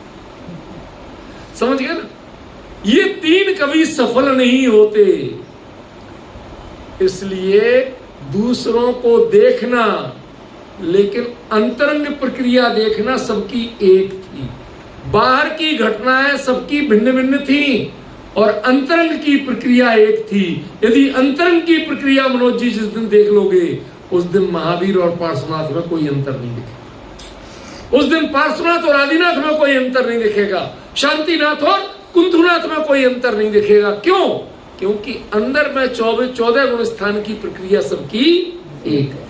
समझ गए ना? ये तीन कभी सफल नहीं होते। इसलिए दूसरों को देखना, लेकिन अंतरंग प्रक्रिया देखना सबकी एक थी। बाहर की घटनाएं सबकी भिन्न भिन्न थी और अंतरंग की प्रक्रिया एक थी। यदि अंतरंग की प्रक्रिया मनोज जी जिस दिन देख लोगे, उस दिन महावीर और पार्श्वनाथ में कोई अंतर नहीं दिखेगा। उस दिन पार्श्वनाथ और आदिनाथ में कोई अंतर नहीं दिखेगा, शांतिनाथ और कुंथुनाथ में कोई अंतर नहीं दिखेगा। क्यों? क्योंकि अंदर में 14 गुण स्थान की प्रक्रिया सबकी एक है।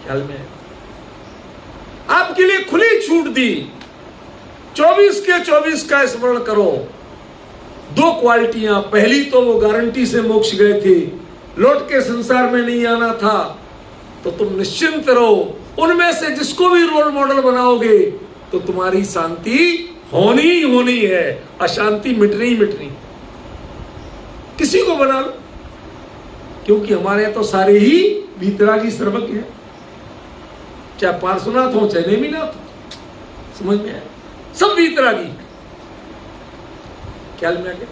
ख्याल में आपके लिए खुली छूट दी, 24 के 24 का स्मरण करो। 2 क्वालिटियां, पहली तो वो गारंटी से मोक्ष गए थे, लौट के संसार में नहीं आना था, तो तुम निश्चिंत रहो। उनमें से जिसको भी रोल मॉडल बनाओगे तो तुम्हारी शांति होनी ही होनी है, अशांति मिटनी ही मिटनी। किसी को बना लो, क्योंकि हमारे यहाँ तो सारे ही वीतरागी सर्वज्ञ हैं, चाहे पार्श्वनाथ हो चाहे नेमिनाथ हो। समझ में आया? सब वीतरागी। ख्याल में आ गया?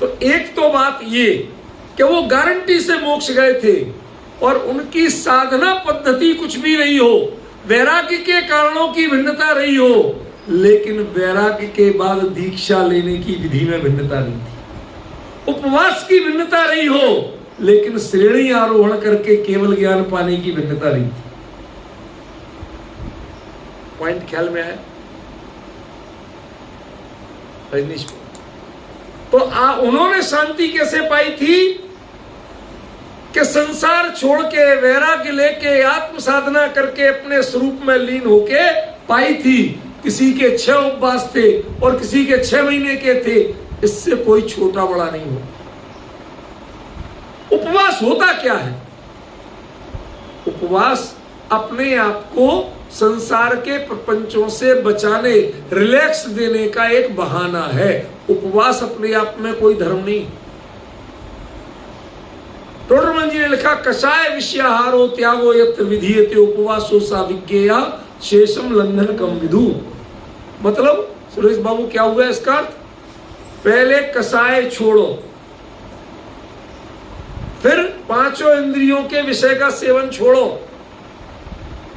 तो एक तो बात ये कि वो गारंटी से मोक्ष गए थे और उनकी साधना पद्धति कुछ भी रही हो, वैराग्य के कारणों की भिन्नता रही हो, लेकिन वैराग्य के बाद दीक्षा लेने की विधि में भिन्नता नहीं थी। उपवास की भिन्नता रही हो, लेकिन श्रेणी आरोहण करके केवल ज्ञान पाने की भिन्नता नहीं थी। पॉइंट ख्याल में आया? रजनीश, तो उन्होंने शांति कैसे पाई थी कि संसार छोड़ के वैराग्य लेके आत्म साधना करके अपने स्वरूप में लीन होके पाई थी। किसी के 6 उपवास थे और किसी के 6 महीने के थे, इससे कोई छोटा बड़ा नहीं हो। उपवास होता क्या है? उपवास अपने आप को संसार के प्रपंचों से बचाने, रिलैक्स देने का एक बहाना है। उपवास अपने आप में कोई धर्म नहीं। टोडरमन जी ने लिखा, कषाय विषयाहारो त्यागो यत्र विधीयते उपवासो सा विज्ञेया शेषम लंघन कम विदु। मतलब सुरेश बाबू क्या हुआ इसका अर्थ? पहले कषाय छोड़ो, फिर 5 इंद्रियों के विषय का सेवन छोड़ो।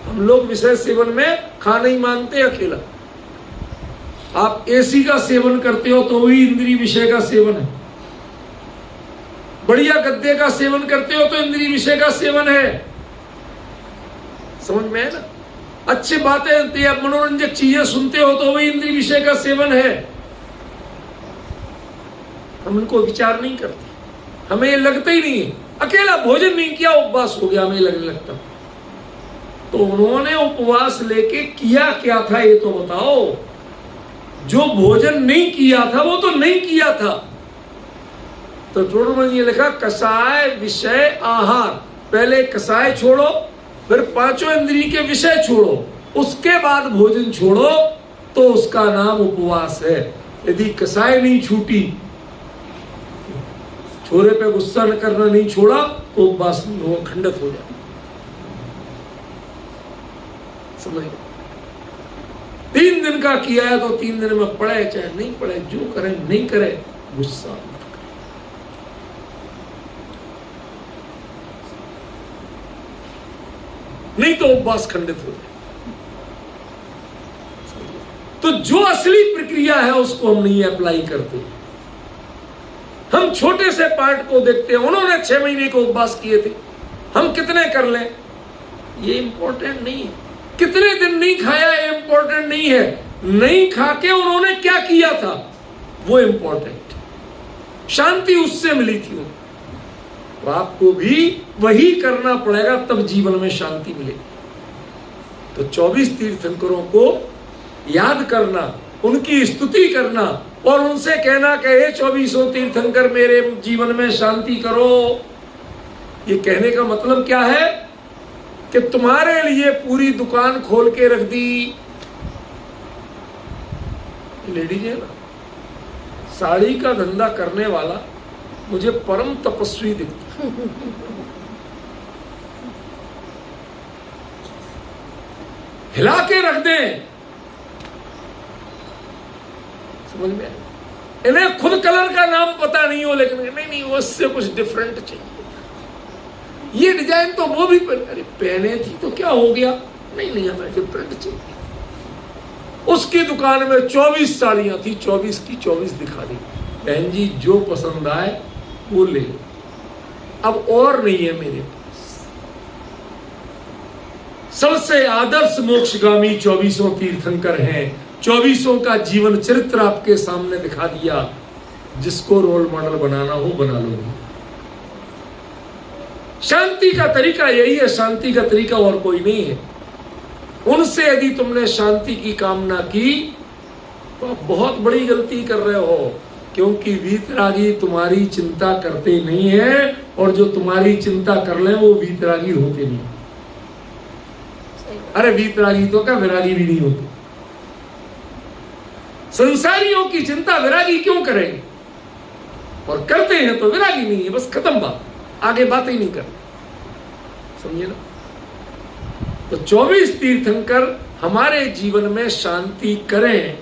हम लोग विषय सेवन में खाना ही मानते हैं अकेला। आप एसी का सेवन करते हो तो भी इंद्रिय विषय का सेवन है। बढ़िया गद्दे का सेवन करते हो तो इंद्रिय विषय का सेवन है। समझ में है ना? अच्छी बातें होती है, मनोरंजक चीजें सुनते हो तो वही इंद्रिय विषय का सेवन है। हम उनको विचार नहीं करते, हमें ये लगता ही नहीं है। अकेला भोजन नहीं किया उपवास हो गया, हमें लगने लगता। तो उन्होंने उपवास लेके किया क्या था ये तो बताओ। जो भोजन नहीं किया था वो तो नहीं किया था। तो टोडरमन ने लिखा, कषाय विषय आहार, पहले कषाय छोड़ो, फिर 5 इंद्रिय के विषय छोड़ो, उसके बाद भोजन छोड़ो, तो उसका नाम उपवास है। यदि कषाय नहीं छूटी, छोरे पे गुस्सा न करना नहीं छोड़ा, तो उपवास खंडित हो जाए। समझ? 3 दिन का किया है तो 3 दिन में पढ़े चाहे नहीं पढ़े, जो करे नहीं करे, गुस्सा मत करे। नहीं तो उपवास खंडित हो जाए। तो जो असली प्रक्रिया है उसको हम नहीं अप्लाई करते। हम छोटे से पार्ट को देखते हैं। उन्होंने 6 महीने को उपवास किए थे, हम कितने कर लें ये इंपॉर्टेंट नहीं है। कितने दिन नहीं खाया ये इंपॉर्टेंट नहीं है। नहीं खा के उन्होंने क्या किया था वो इंपॉर्टेंट। शांति उससे मिली थी उन्हें, तो आपको भी वही करना पड़ेगा, तब जीवन में शांति मिलेगी। तो 24 तीर्थंकरों को याद करना, उनकी स्तुति करना और उनसे कहना कि हे 24 तीर्थंकर मेरे जीवन में शांति करो। ये कहने का मतलब क्या है कि तुम्हारे लिए पूरी दुकान खोल के रख दी। लेडीज है ना, साड़ी का धंधा करने वाला मुझे परम तपस्वी दिखता। हिला के रख दें। समझ में आया? इन्हें खुद कलर का नाम पता नहीं हो, लेकिन नहीं वो उससे कुछ डिफरेंट चाहिए। ये डिजाइन तो वो भी अरे पहने थी तो क्या हो गया, नहीं हमें डिफरेंट चाहिए। उसकी दुकान में 24 साड़ियां थी, 24 की 24 दिखा दी। बहन जी जो पसंद आए वो ले लो, अब और नहीं है मेरे पास। सबसे आदर्श मोक्षगामी 24 तीर्थंकर हैं, 24 का जीवन चरित्र आपके सामने दिखा दिया। जिसको रोल मॉडल बनाना हो बना लो। शांति का तरीका यही है, शांति का तरीका और कोई नहीं है। उनसे यदि तुमने शांति की कामना की तो आप बहुत बड़ी गलती कर रहे हो, क्योंकि वीतरागी तुम्हारी चिंता करते नहीं है, और जो तुम्हारी चिंता कर ले वो वीतरागी होते नहीं। अरे वीतरागी तो क्या विरागी भी नहीं होते। संसारियों की चिंता विरागी क्यों करेंगे, और करते हैं तो विरागी नहीं है, बस खत्म बात, आगे बात ही नहीं कर। समझे ना? तो 24 तीर्थंकर हमारे जीवन में शांति करें,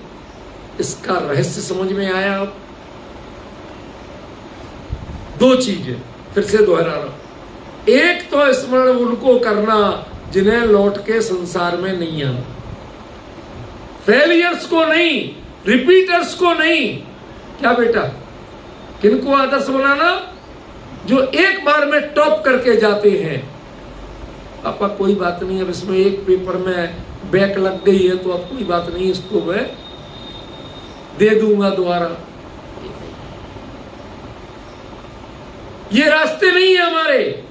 इसका रहस्य समझ में आया। अब 2 चीजें फिर से दोहरा रहा हूं। एक तो स्मरण उनको करना जिन्हें लौट के संसार में नहीं आना, फेलियर्स को नहीं, रिपीटर्स को नहीं। क्या बेटा, किनको आदर्श बनाना? जो एक बार में टॉप करके जाते हैं। पापा कोई बात नहीं, अब इसमें एक पेपर में बैक लग गई है तो अब कोई बात नहीं, इसको मैं दे दूंगा दोबारा। ये रास्ते नहीं है हमारे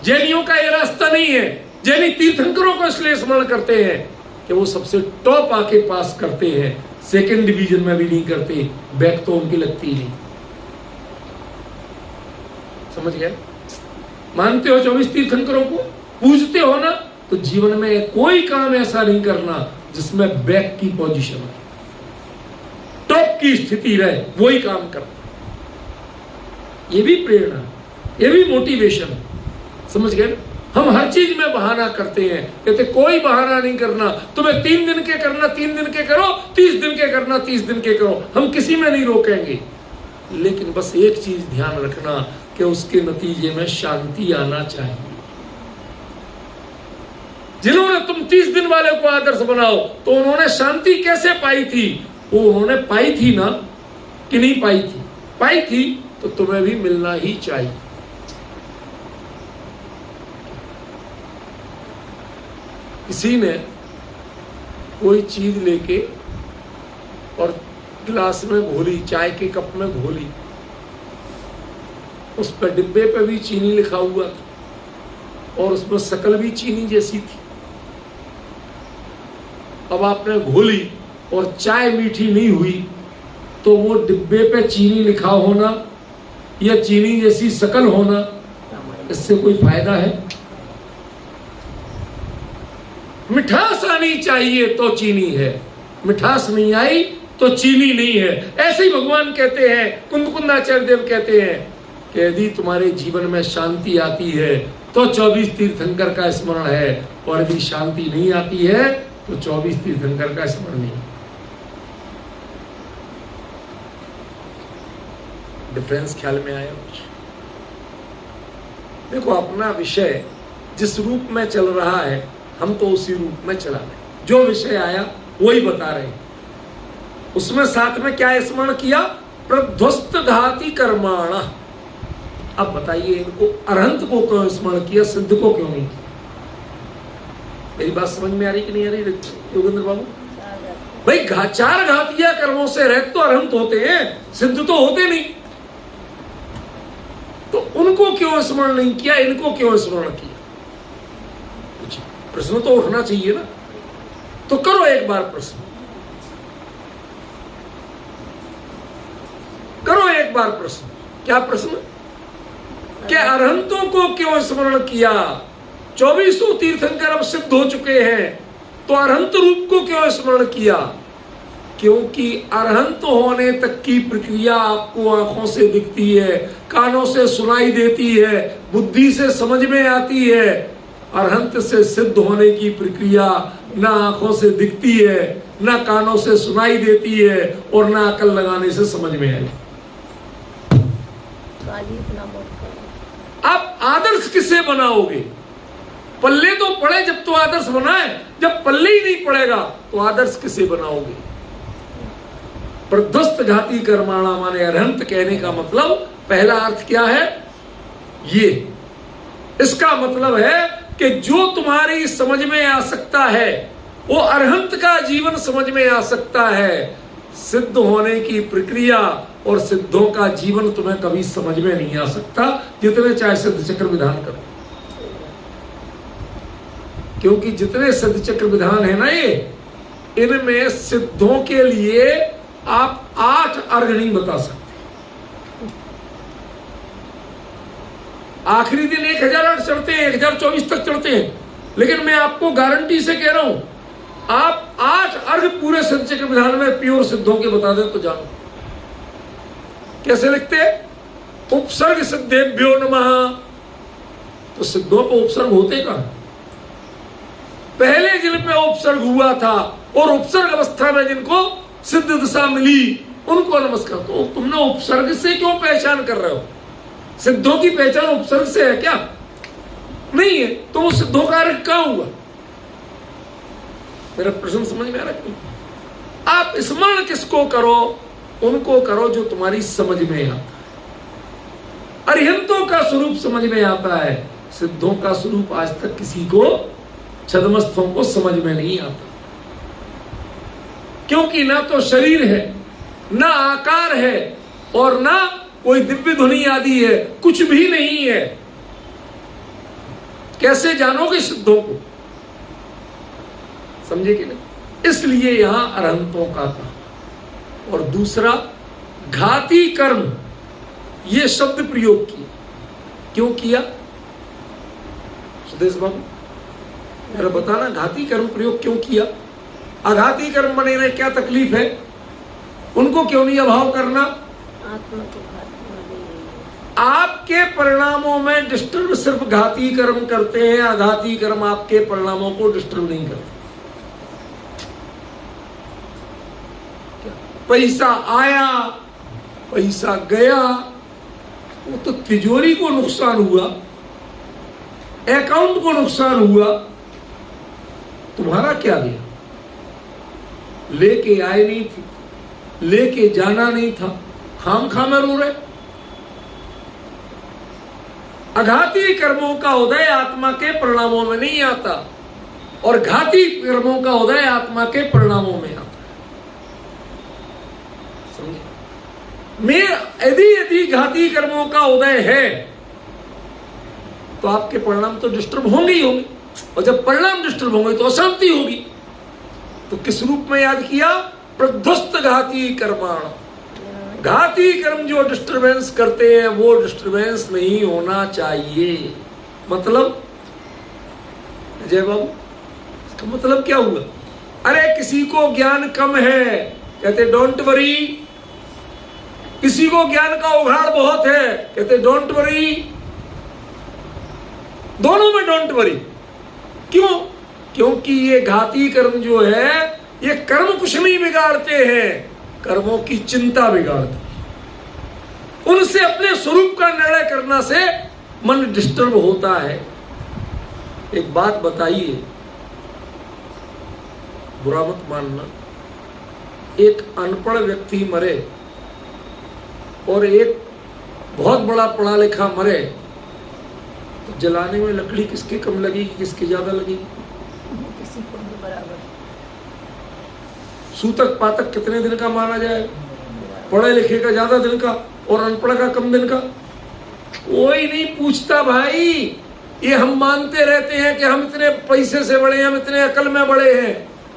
जैनियों का, ये रास्ता नहीं है। जैनी तीर्थंकरों को इसलिए स्मरण करते हैं कि वो सबसे टॉप आके पास करते हैं, सेकंड डिवीजन में भी नहीं करते, बैक तो उनकी लगती ही नहीं। समझ गए? मानते हो 24 तीर्थंकरों को, पूजते हो ना, तो जीवन में कोई काम ऐसा नहीं करना जिसमें बैक की पोजीशन हो, टॉप की स्थिति रहे, वही काम करना। ये भी प्रेरणा, ये भी मोटिवेशन है। समझ गए? हम हर चीज में बहाना करते हैं, कहते कोई बहाना नहीं करना, तुम्हें 3 दिन के करना 3 दिन के करो, 30 दिन के करना 30 दिन के करो, हम किसी में नहीं रोकेंगे। लेकिन बस एक चीज ध्यान रखना कि उसके नतीजे में शांति आना चाहिए। जिन्होंने तुम 30 दिन वाले को आदर्श बनाओ तो उन्होंने शांति कैसे पाई थी? वो उन्होंने पाई थी ना, कि नहीं पाई थी? पाई थी तो तुम्हें भी मिलना ही चाहिए। किसी ने कोई चीज लेके और गिलास में घोली, चाय के कप में घोली, उस पर डिब्बे पे भी चीनी लिखा हुआ था और उसमें शक्ल भी चीनी जैसी थी। अब आपने घोली और चाय मीठी नहीं हुई तो वो डिब्बे पे चीनी लिखा होना या चीनी जैसी शक्ल होना, इससे कोई फायदा है? मिठास आनी चाहिए तो चीनी है, मिठास नहीं आई तो चीनी नहीं है। ऐसे ही भगवान कहते हैं, कुंदकुंदाचार्य देव कहते हैं कि यदि तुम्हारे जीवन में शांति आती है तो 24 तीर्थंकर का स्मरण है, और यदि शांति नहीं आती है तो 24 तीर्थंकर का स्मरण नहीं। डिफरेंस ख्याल में आया कुछ? देखो, अपना विषय जिस रूप में चल रहा है हम तो उसी रूप में चला रहे, जो विषय आया वही बता रहे हैं। उसमें साथ में क्या स्मरण किया? प्रध्वस्त घाती कर्माण। अब बताइए, इनको अरहंत को क्यों स्मरण किया, सिद्ध को क्यों नहीं किया? मेरी बात समझ में आ रही कि नहीं आ रही योगेंद्र बाबू? भाई 4 घातिया कर्मों से रहित तो अरहंत होते हैं, सिद्ध तो होते नहीं। तो उनको क्यों स्मरण नहीं किया, इनको क्यों स्मरण किया? प्रश्न तो उठना चाहिए ना। तो करो एक बार प्रश्न, करो एक बार प्रश्न। क्या प्रश्न? कि अरहंतों को क्यों स्मरण किया? 24 तीर्थंकर अब सिद्ध हो चुके हैं, तो अरहंत रूप को क्यों स्मरण किया? क्योंकि अरहंत होने तक की प्रक्रिया आपको आंखों से दिखती है, कानों से सुनाई देती है, बुद्धि से समझ में आती है। अरहंत से सिद्ध होने की प्रक्रिया ना आंखों से दिखती है, ना कानों से सुनाई देती है और ना अकल लगाने से समझ में आई। आप आदर्श किससे बनाओगे? पल्ले तो पड़े जब तो आदर्श बनाए, जब पल्ले ही नहीं पड़ेगा तो आदर्श किसे बनाओगे? प्रध्वस्त घाती कर्माणा माने अरहंत कहने का मतलब पहला अर्थ क्या है? ये इसका मतलब है कि जो तुम्हारी समझ में आ सकता है वो अरहंत का जीवन समझ में आ सकता है। सिद्ध होने की प्रक्रिया और सिद्धों का जीवन तुम्हें कभी समझ में नहीं आ सकता, जितने चाहे सिद्ध चक्र विधान करो। क्योंकि जितने सिद्ध चक्र विधान है ना, ये इनमें सिद्धों के लिए आप 8 अर्घ नहीं बता सकते। आखिरी दिन 1008 चढ़ते हैं, 1024 तक चढ़ते हैं, लेकिन मैं आपको गारंटी से कह रहा हूं, आप 8 अर्घ पूरे सिद्ध चक्र विधान में प्योर सिद्धों के बता दें तो जानो। कैसे लिखते हैं? उपसर्ग सिद्धेभ्यो नमः। तो सिद्धों पर उपसर्ग होते कहां? पहले जिनपे उपसर्ग हुआ था और उपसर्ग अवस्था में जिनको सिद्ध दशा मिली उनको नमस्कार। तो तुमने उपसर्ग से क्यों पहचान कर रहे हो? सिद्धों की पहचान उपसर्ग से है क्या? नहीं है। तो वो सिद्धों का अर्घ कहां हुआ? मेरा प्रश्न समझ में आ रहा है? आप स्मरण किसको करो? उनको करो जो तुम्हारी समझ में आता है। अरिहंतों का स्वरूप समझ में आता है, सिद्धों का स्वरूप आज तक किसी को, छद्मस्थों को समझ में नहीं आता। क्योंकि ना तो शरीर है, ना आकार है और ना कोई दिव्य ध्वनि आदि है, कुछ भी नहीं है। कैसे जानोगे सिद्धों को? समझे कि नहीं? इसलिए यहां अरहंतों का कहा। और दूसरा, घाती कर्म, यह शब्द प्रयोग किया। क्यों किया सुदेश बाबू? मेरा बताना, घाती कर्म प्रयोग क्यों किया? अघाती कर्म बने रहे, क्या तकलीफ है? उनको क्यों नहीं अभाव करना? आपके परिणामों में डिस्टर्ब सिर्फ घाती कर्म करते हैं, अघाती कर्म आपके परिणामों को डिस्टर्ब नहीं करते। पैसा आया, पैसा गया, वो तो तिजोरी को नुकसान हुआ, अकाउंट को नुकसान हुआ, तुम्हारा क्या गया? लेके आए नहीं थे, लेके जाना नहीं था, खाम खाम रो रहे। अघाती कर्मों का उदय आत्मा के परिणामों में नहीं आता और घाती कर्मों का उदय आत्मा के परिणामों में आता। यदि घाती कर्मों का उदय है तो आपके परिणाम तो डिस्टर्ब होंगे ही होंगे, और जब परिणाम डिस्टर्ब होंगे तो अशांति होगी। तो किस रूप में याद किया? प्रध्वस्त घाती कर्माण। घाती कर्म जो डिस्टर्बेंस करते हैं वो डिस्टर्बेंस नहीं होना चाहिए। मतलब अजय बाबू, इसका मतलब क्या हुआ? अरे किसी को ज्ञान कम है, कहते डोंट वरी। किसी को ज्ञान का उघाड़ बहुत है, कहते डोंट वरी। दोनों में डोंट वरी। क्यों? क्योंकि ये घाती कर्म जो है, ये कर्म कुछ नहीं बिगाड़ते हैं, कर्मों की चिंता बिगाड़ती है। उनसे अपने स्वरूप का निर्णय करना से मन डिस्टर्ब होता है। एक बात बताइए, बुरा मत मानना, एक अनपढ़ व्यक्ति मरे और एक बहुत बड़ा पढ़ा लिखा मरे, तो जलाने में लकड़ी किसकी कम लगेगी, किसकी ज्यादा लगेगी? किसी को भी बराबर। सूतक पातक कितने दिन का माना जाए? पढ़े लिखे का ज्यादा दिन का और अनपढ़ का कम दिन का। कोई नहीं पूछता भाई। ये हम मानते रहते हैं कि हम इतने पैसे से बड़े हैं, हम इतने अकल में बड़े हैं।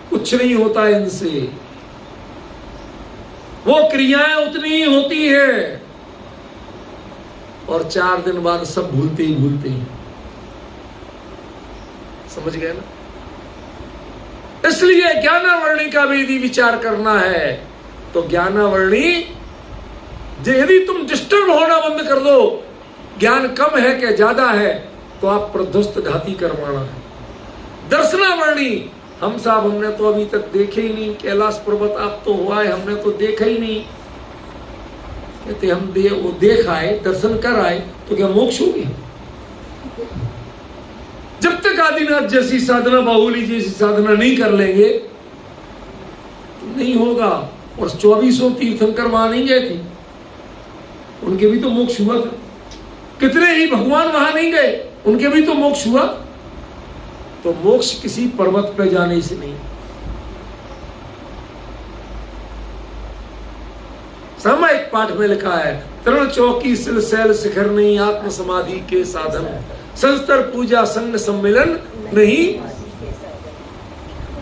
कुछ नहीं होता इनसे, वो क्रियाएं उतनी ही होती है और 4 दिन बाद सब भूलते ही भूलते हैं। समझ गए ना? इसलिए ज्ञानावरणी का भी यदि विचार करना है तो ज्ञानावरणी, यदि तुम डिस्टर्ब होना बंद कर दो, ज्ञान कम है क्या ज्यादा है, तो आप प्रध्वस्त घाती कर्माणा है। दर्शनावरणी, हम साहब हमने तो अभी तक देखे ही नहीं, कैलाश पर्वत आप तो हुआ है, हमने तो देखा ही नहीं। कहते हम वो देख आए, दर्शन कर आए, तो क्या मोक्ष होगी? जब तक आदिनाथ जैसी साधना, बाहुली जैसी साधना नहीं कर लेंगे तो नहीं होगा। और 2400 तीर्थंकर वहां नहीं गए थे, उनके भी तो मोक्ष हुआ था। कितने ही भगवान वहां नहीं गए, उनके भी तो मोक्ष हुआ। तो मोक्ष किसी पर्वत पे जाने से नहीं। सामायिक पाठ में लिखा है, तरण चौकी सिल सैल शिखर नहीं, आत्म समाधि के साधन, संस्तर पूजा संग सम्मेलन नहीं।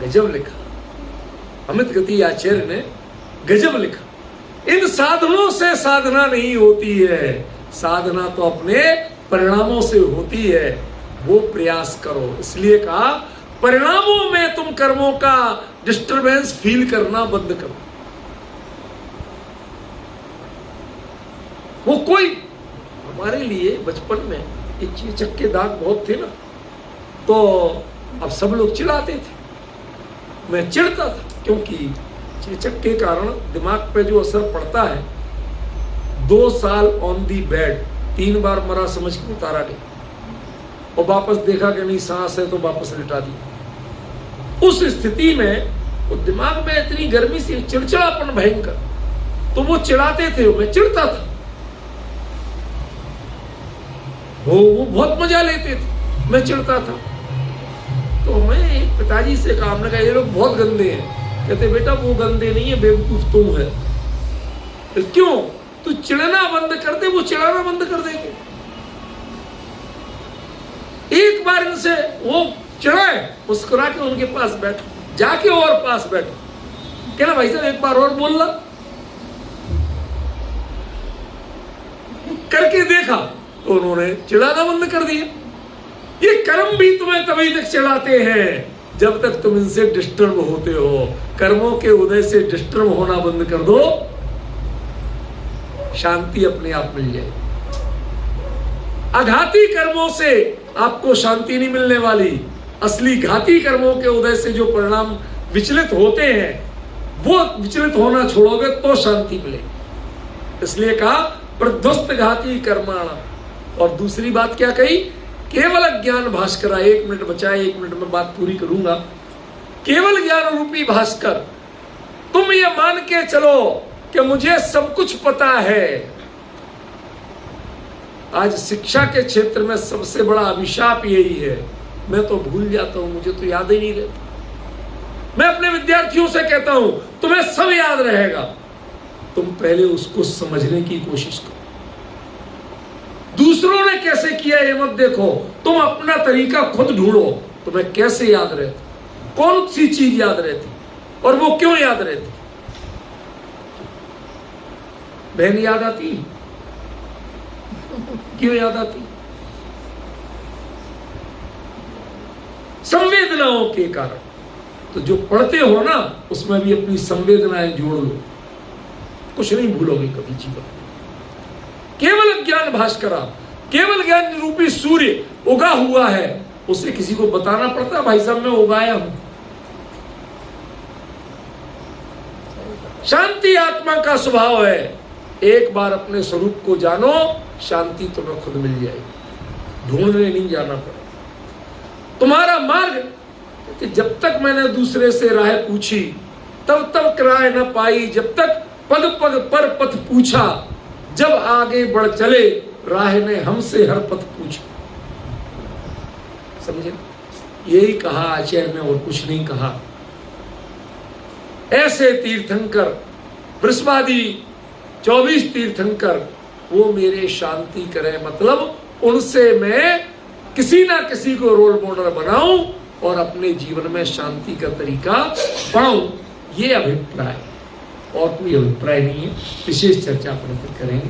गजब लिखा, अमित गति आचार्य ने गजब लिखा। इन साधनों से साधना नहीं होती है, साधना तो अपने परिणामों से होती है, वो प्रयास करो। इसलिए कहा परिणामों में तुम कर्मों का डिस्टरबेंस फील करना बंद करो। वो कोई हमारे लिए बचपन में ये चक्के दाग बहुत थे ना, तो अब सब लोग चिढ़ाते थे, मैं चिढ़ता था, क्योंकि चेचक के कारण दिमाग पे जो असर पड़ता है। 2 साल ऑन दी बेड, 3 बार मरा समझ के उतारा गया, और वापस देखा कि नहीं सांस है तो वापस लिटा दिया। उस स्थिति में वो दिमाग में इतनी गर्मी से चिड़चिड़ापन भयंकर, तो वो चिढ़ाते थे, मैं चिढ़ता था। वो बहुत मजा लेते थे, मैं चिढ़ता था। तो मैं पिताजी से कहा, हमने कहा ये लोग बहुत गंदे हैं। कहते बेटा वो गंदे नहीं है, बेवकूफ तुम है। तो क्यों? तू चिढ़ना बंद कर दे, वो चिढ़ाना बंद कर देंगे। एक बार इनसे वो चिढ़ाए, मुस्कुरा के उनके पास बैठो, जाके और पास बैठो, कहना भाई साहब एक बार और बोल ला। करके देखा तो उन्होंने चिढ़ाना बंद कर दिया। ये कर्म भी तुम्हें तभी तक चिढ़ाते हैं जब तक तुम इनसे डिस्टर्ब होते हो। कर्मों के उदय से डिस्टर्ब होना बंद कर दो, शांति अपने आप मिल जाएगी। अघाती कर्मों से आपको शांति नहीं मिलने वाली। असली घाती कर्मों के उदय से जो परिणाम विचलित होते हैं, वो विचलित होना छोड़ोगे तो शांति मिलेगी। इसलिए कहा प्रध्वस्त घाती कर्माणा। और दूसरी बात क्या कही? केवल ज्ञान भास्कर। 1 मिनट बचा है, 1 मिनट में बात पूरी करूंगा। केवल ज्ञान रूपी भास्कर, तुम ये मान के चलो कि मुझे सब कुछ पता है। आज शिक्षा के क्षेत्र में सबसे बड़ा अभिशाप यही है, मैं तो भूल जाता हूं, मुझे तो याद ही नहीं रहता। मैं अपने विद्यार्थियों से कहता हूं तुम्हें सब याद रहेगा, तुम पहले उसको समझने की कोशिश करो। दूसरों ने कैसे किया ये मत देखो, तुम अपना तरीका खुद ढूंढो। तुम्हें कैसे याद रहती, कौन सी चीज याद रहती और वो क्यों याद रहती। बहन याद आती, क्यों याद आती? संवेदनाओं के कारण। तो जो पढ़ते हो ना, उसमें भी अपनी संवेदनाएं जोड़ लो, कुछ नहीं भूलोगे कभी जीवन। केवल ज्ञान भास्करा, केवल ज्ञान रूपी सूर्य उगा हुआ है, उसे किसी को बताना पड़ता भाई साहब मैं उगाया हूं। शांति आत्मा का स्वभाव है। एक बार अपने स्वरूप को जानो, शांति तुम्हें खुद मिल जाएगी, ढूंढने नहीं जाना पड़ेगा। तुम्हारा मार्ग, जब तक मैंने दूसरे से राह पूछी तब तक राह न पाई, जब तक पग पग पर पथ पूछा, जब आगे बढ़ चले राह ने हमसे हर पथ पूछा। समझे? यही कहा आचार्य ने, और कुछ नहीं कहा। ऐसे तीर्थंकर, वृषभादि 24 तीर्थंकर, वो मेरे शांति करें, मतलब उनसे मैं किसी ना किसी को रोल मॉडल बनाऊं और अपने जीवन में शांति का तरीका पाऊं। ये अभिप्राय, और कोई अभिप्राय नहीं है। विशेष चर्चा पर करेंगे।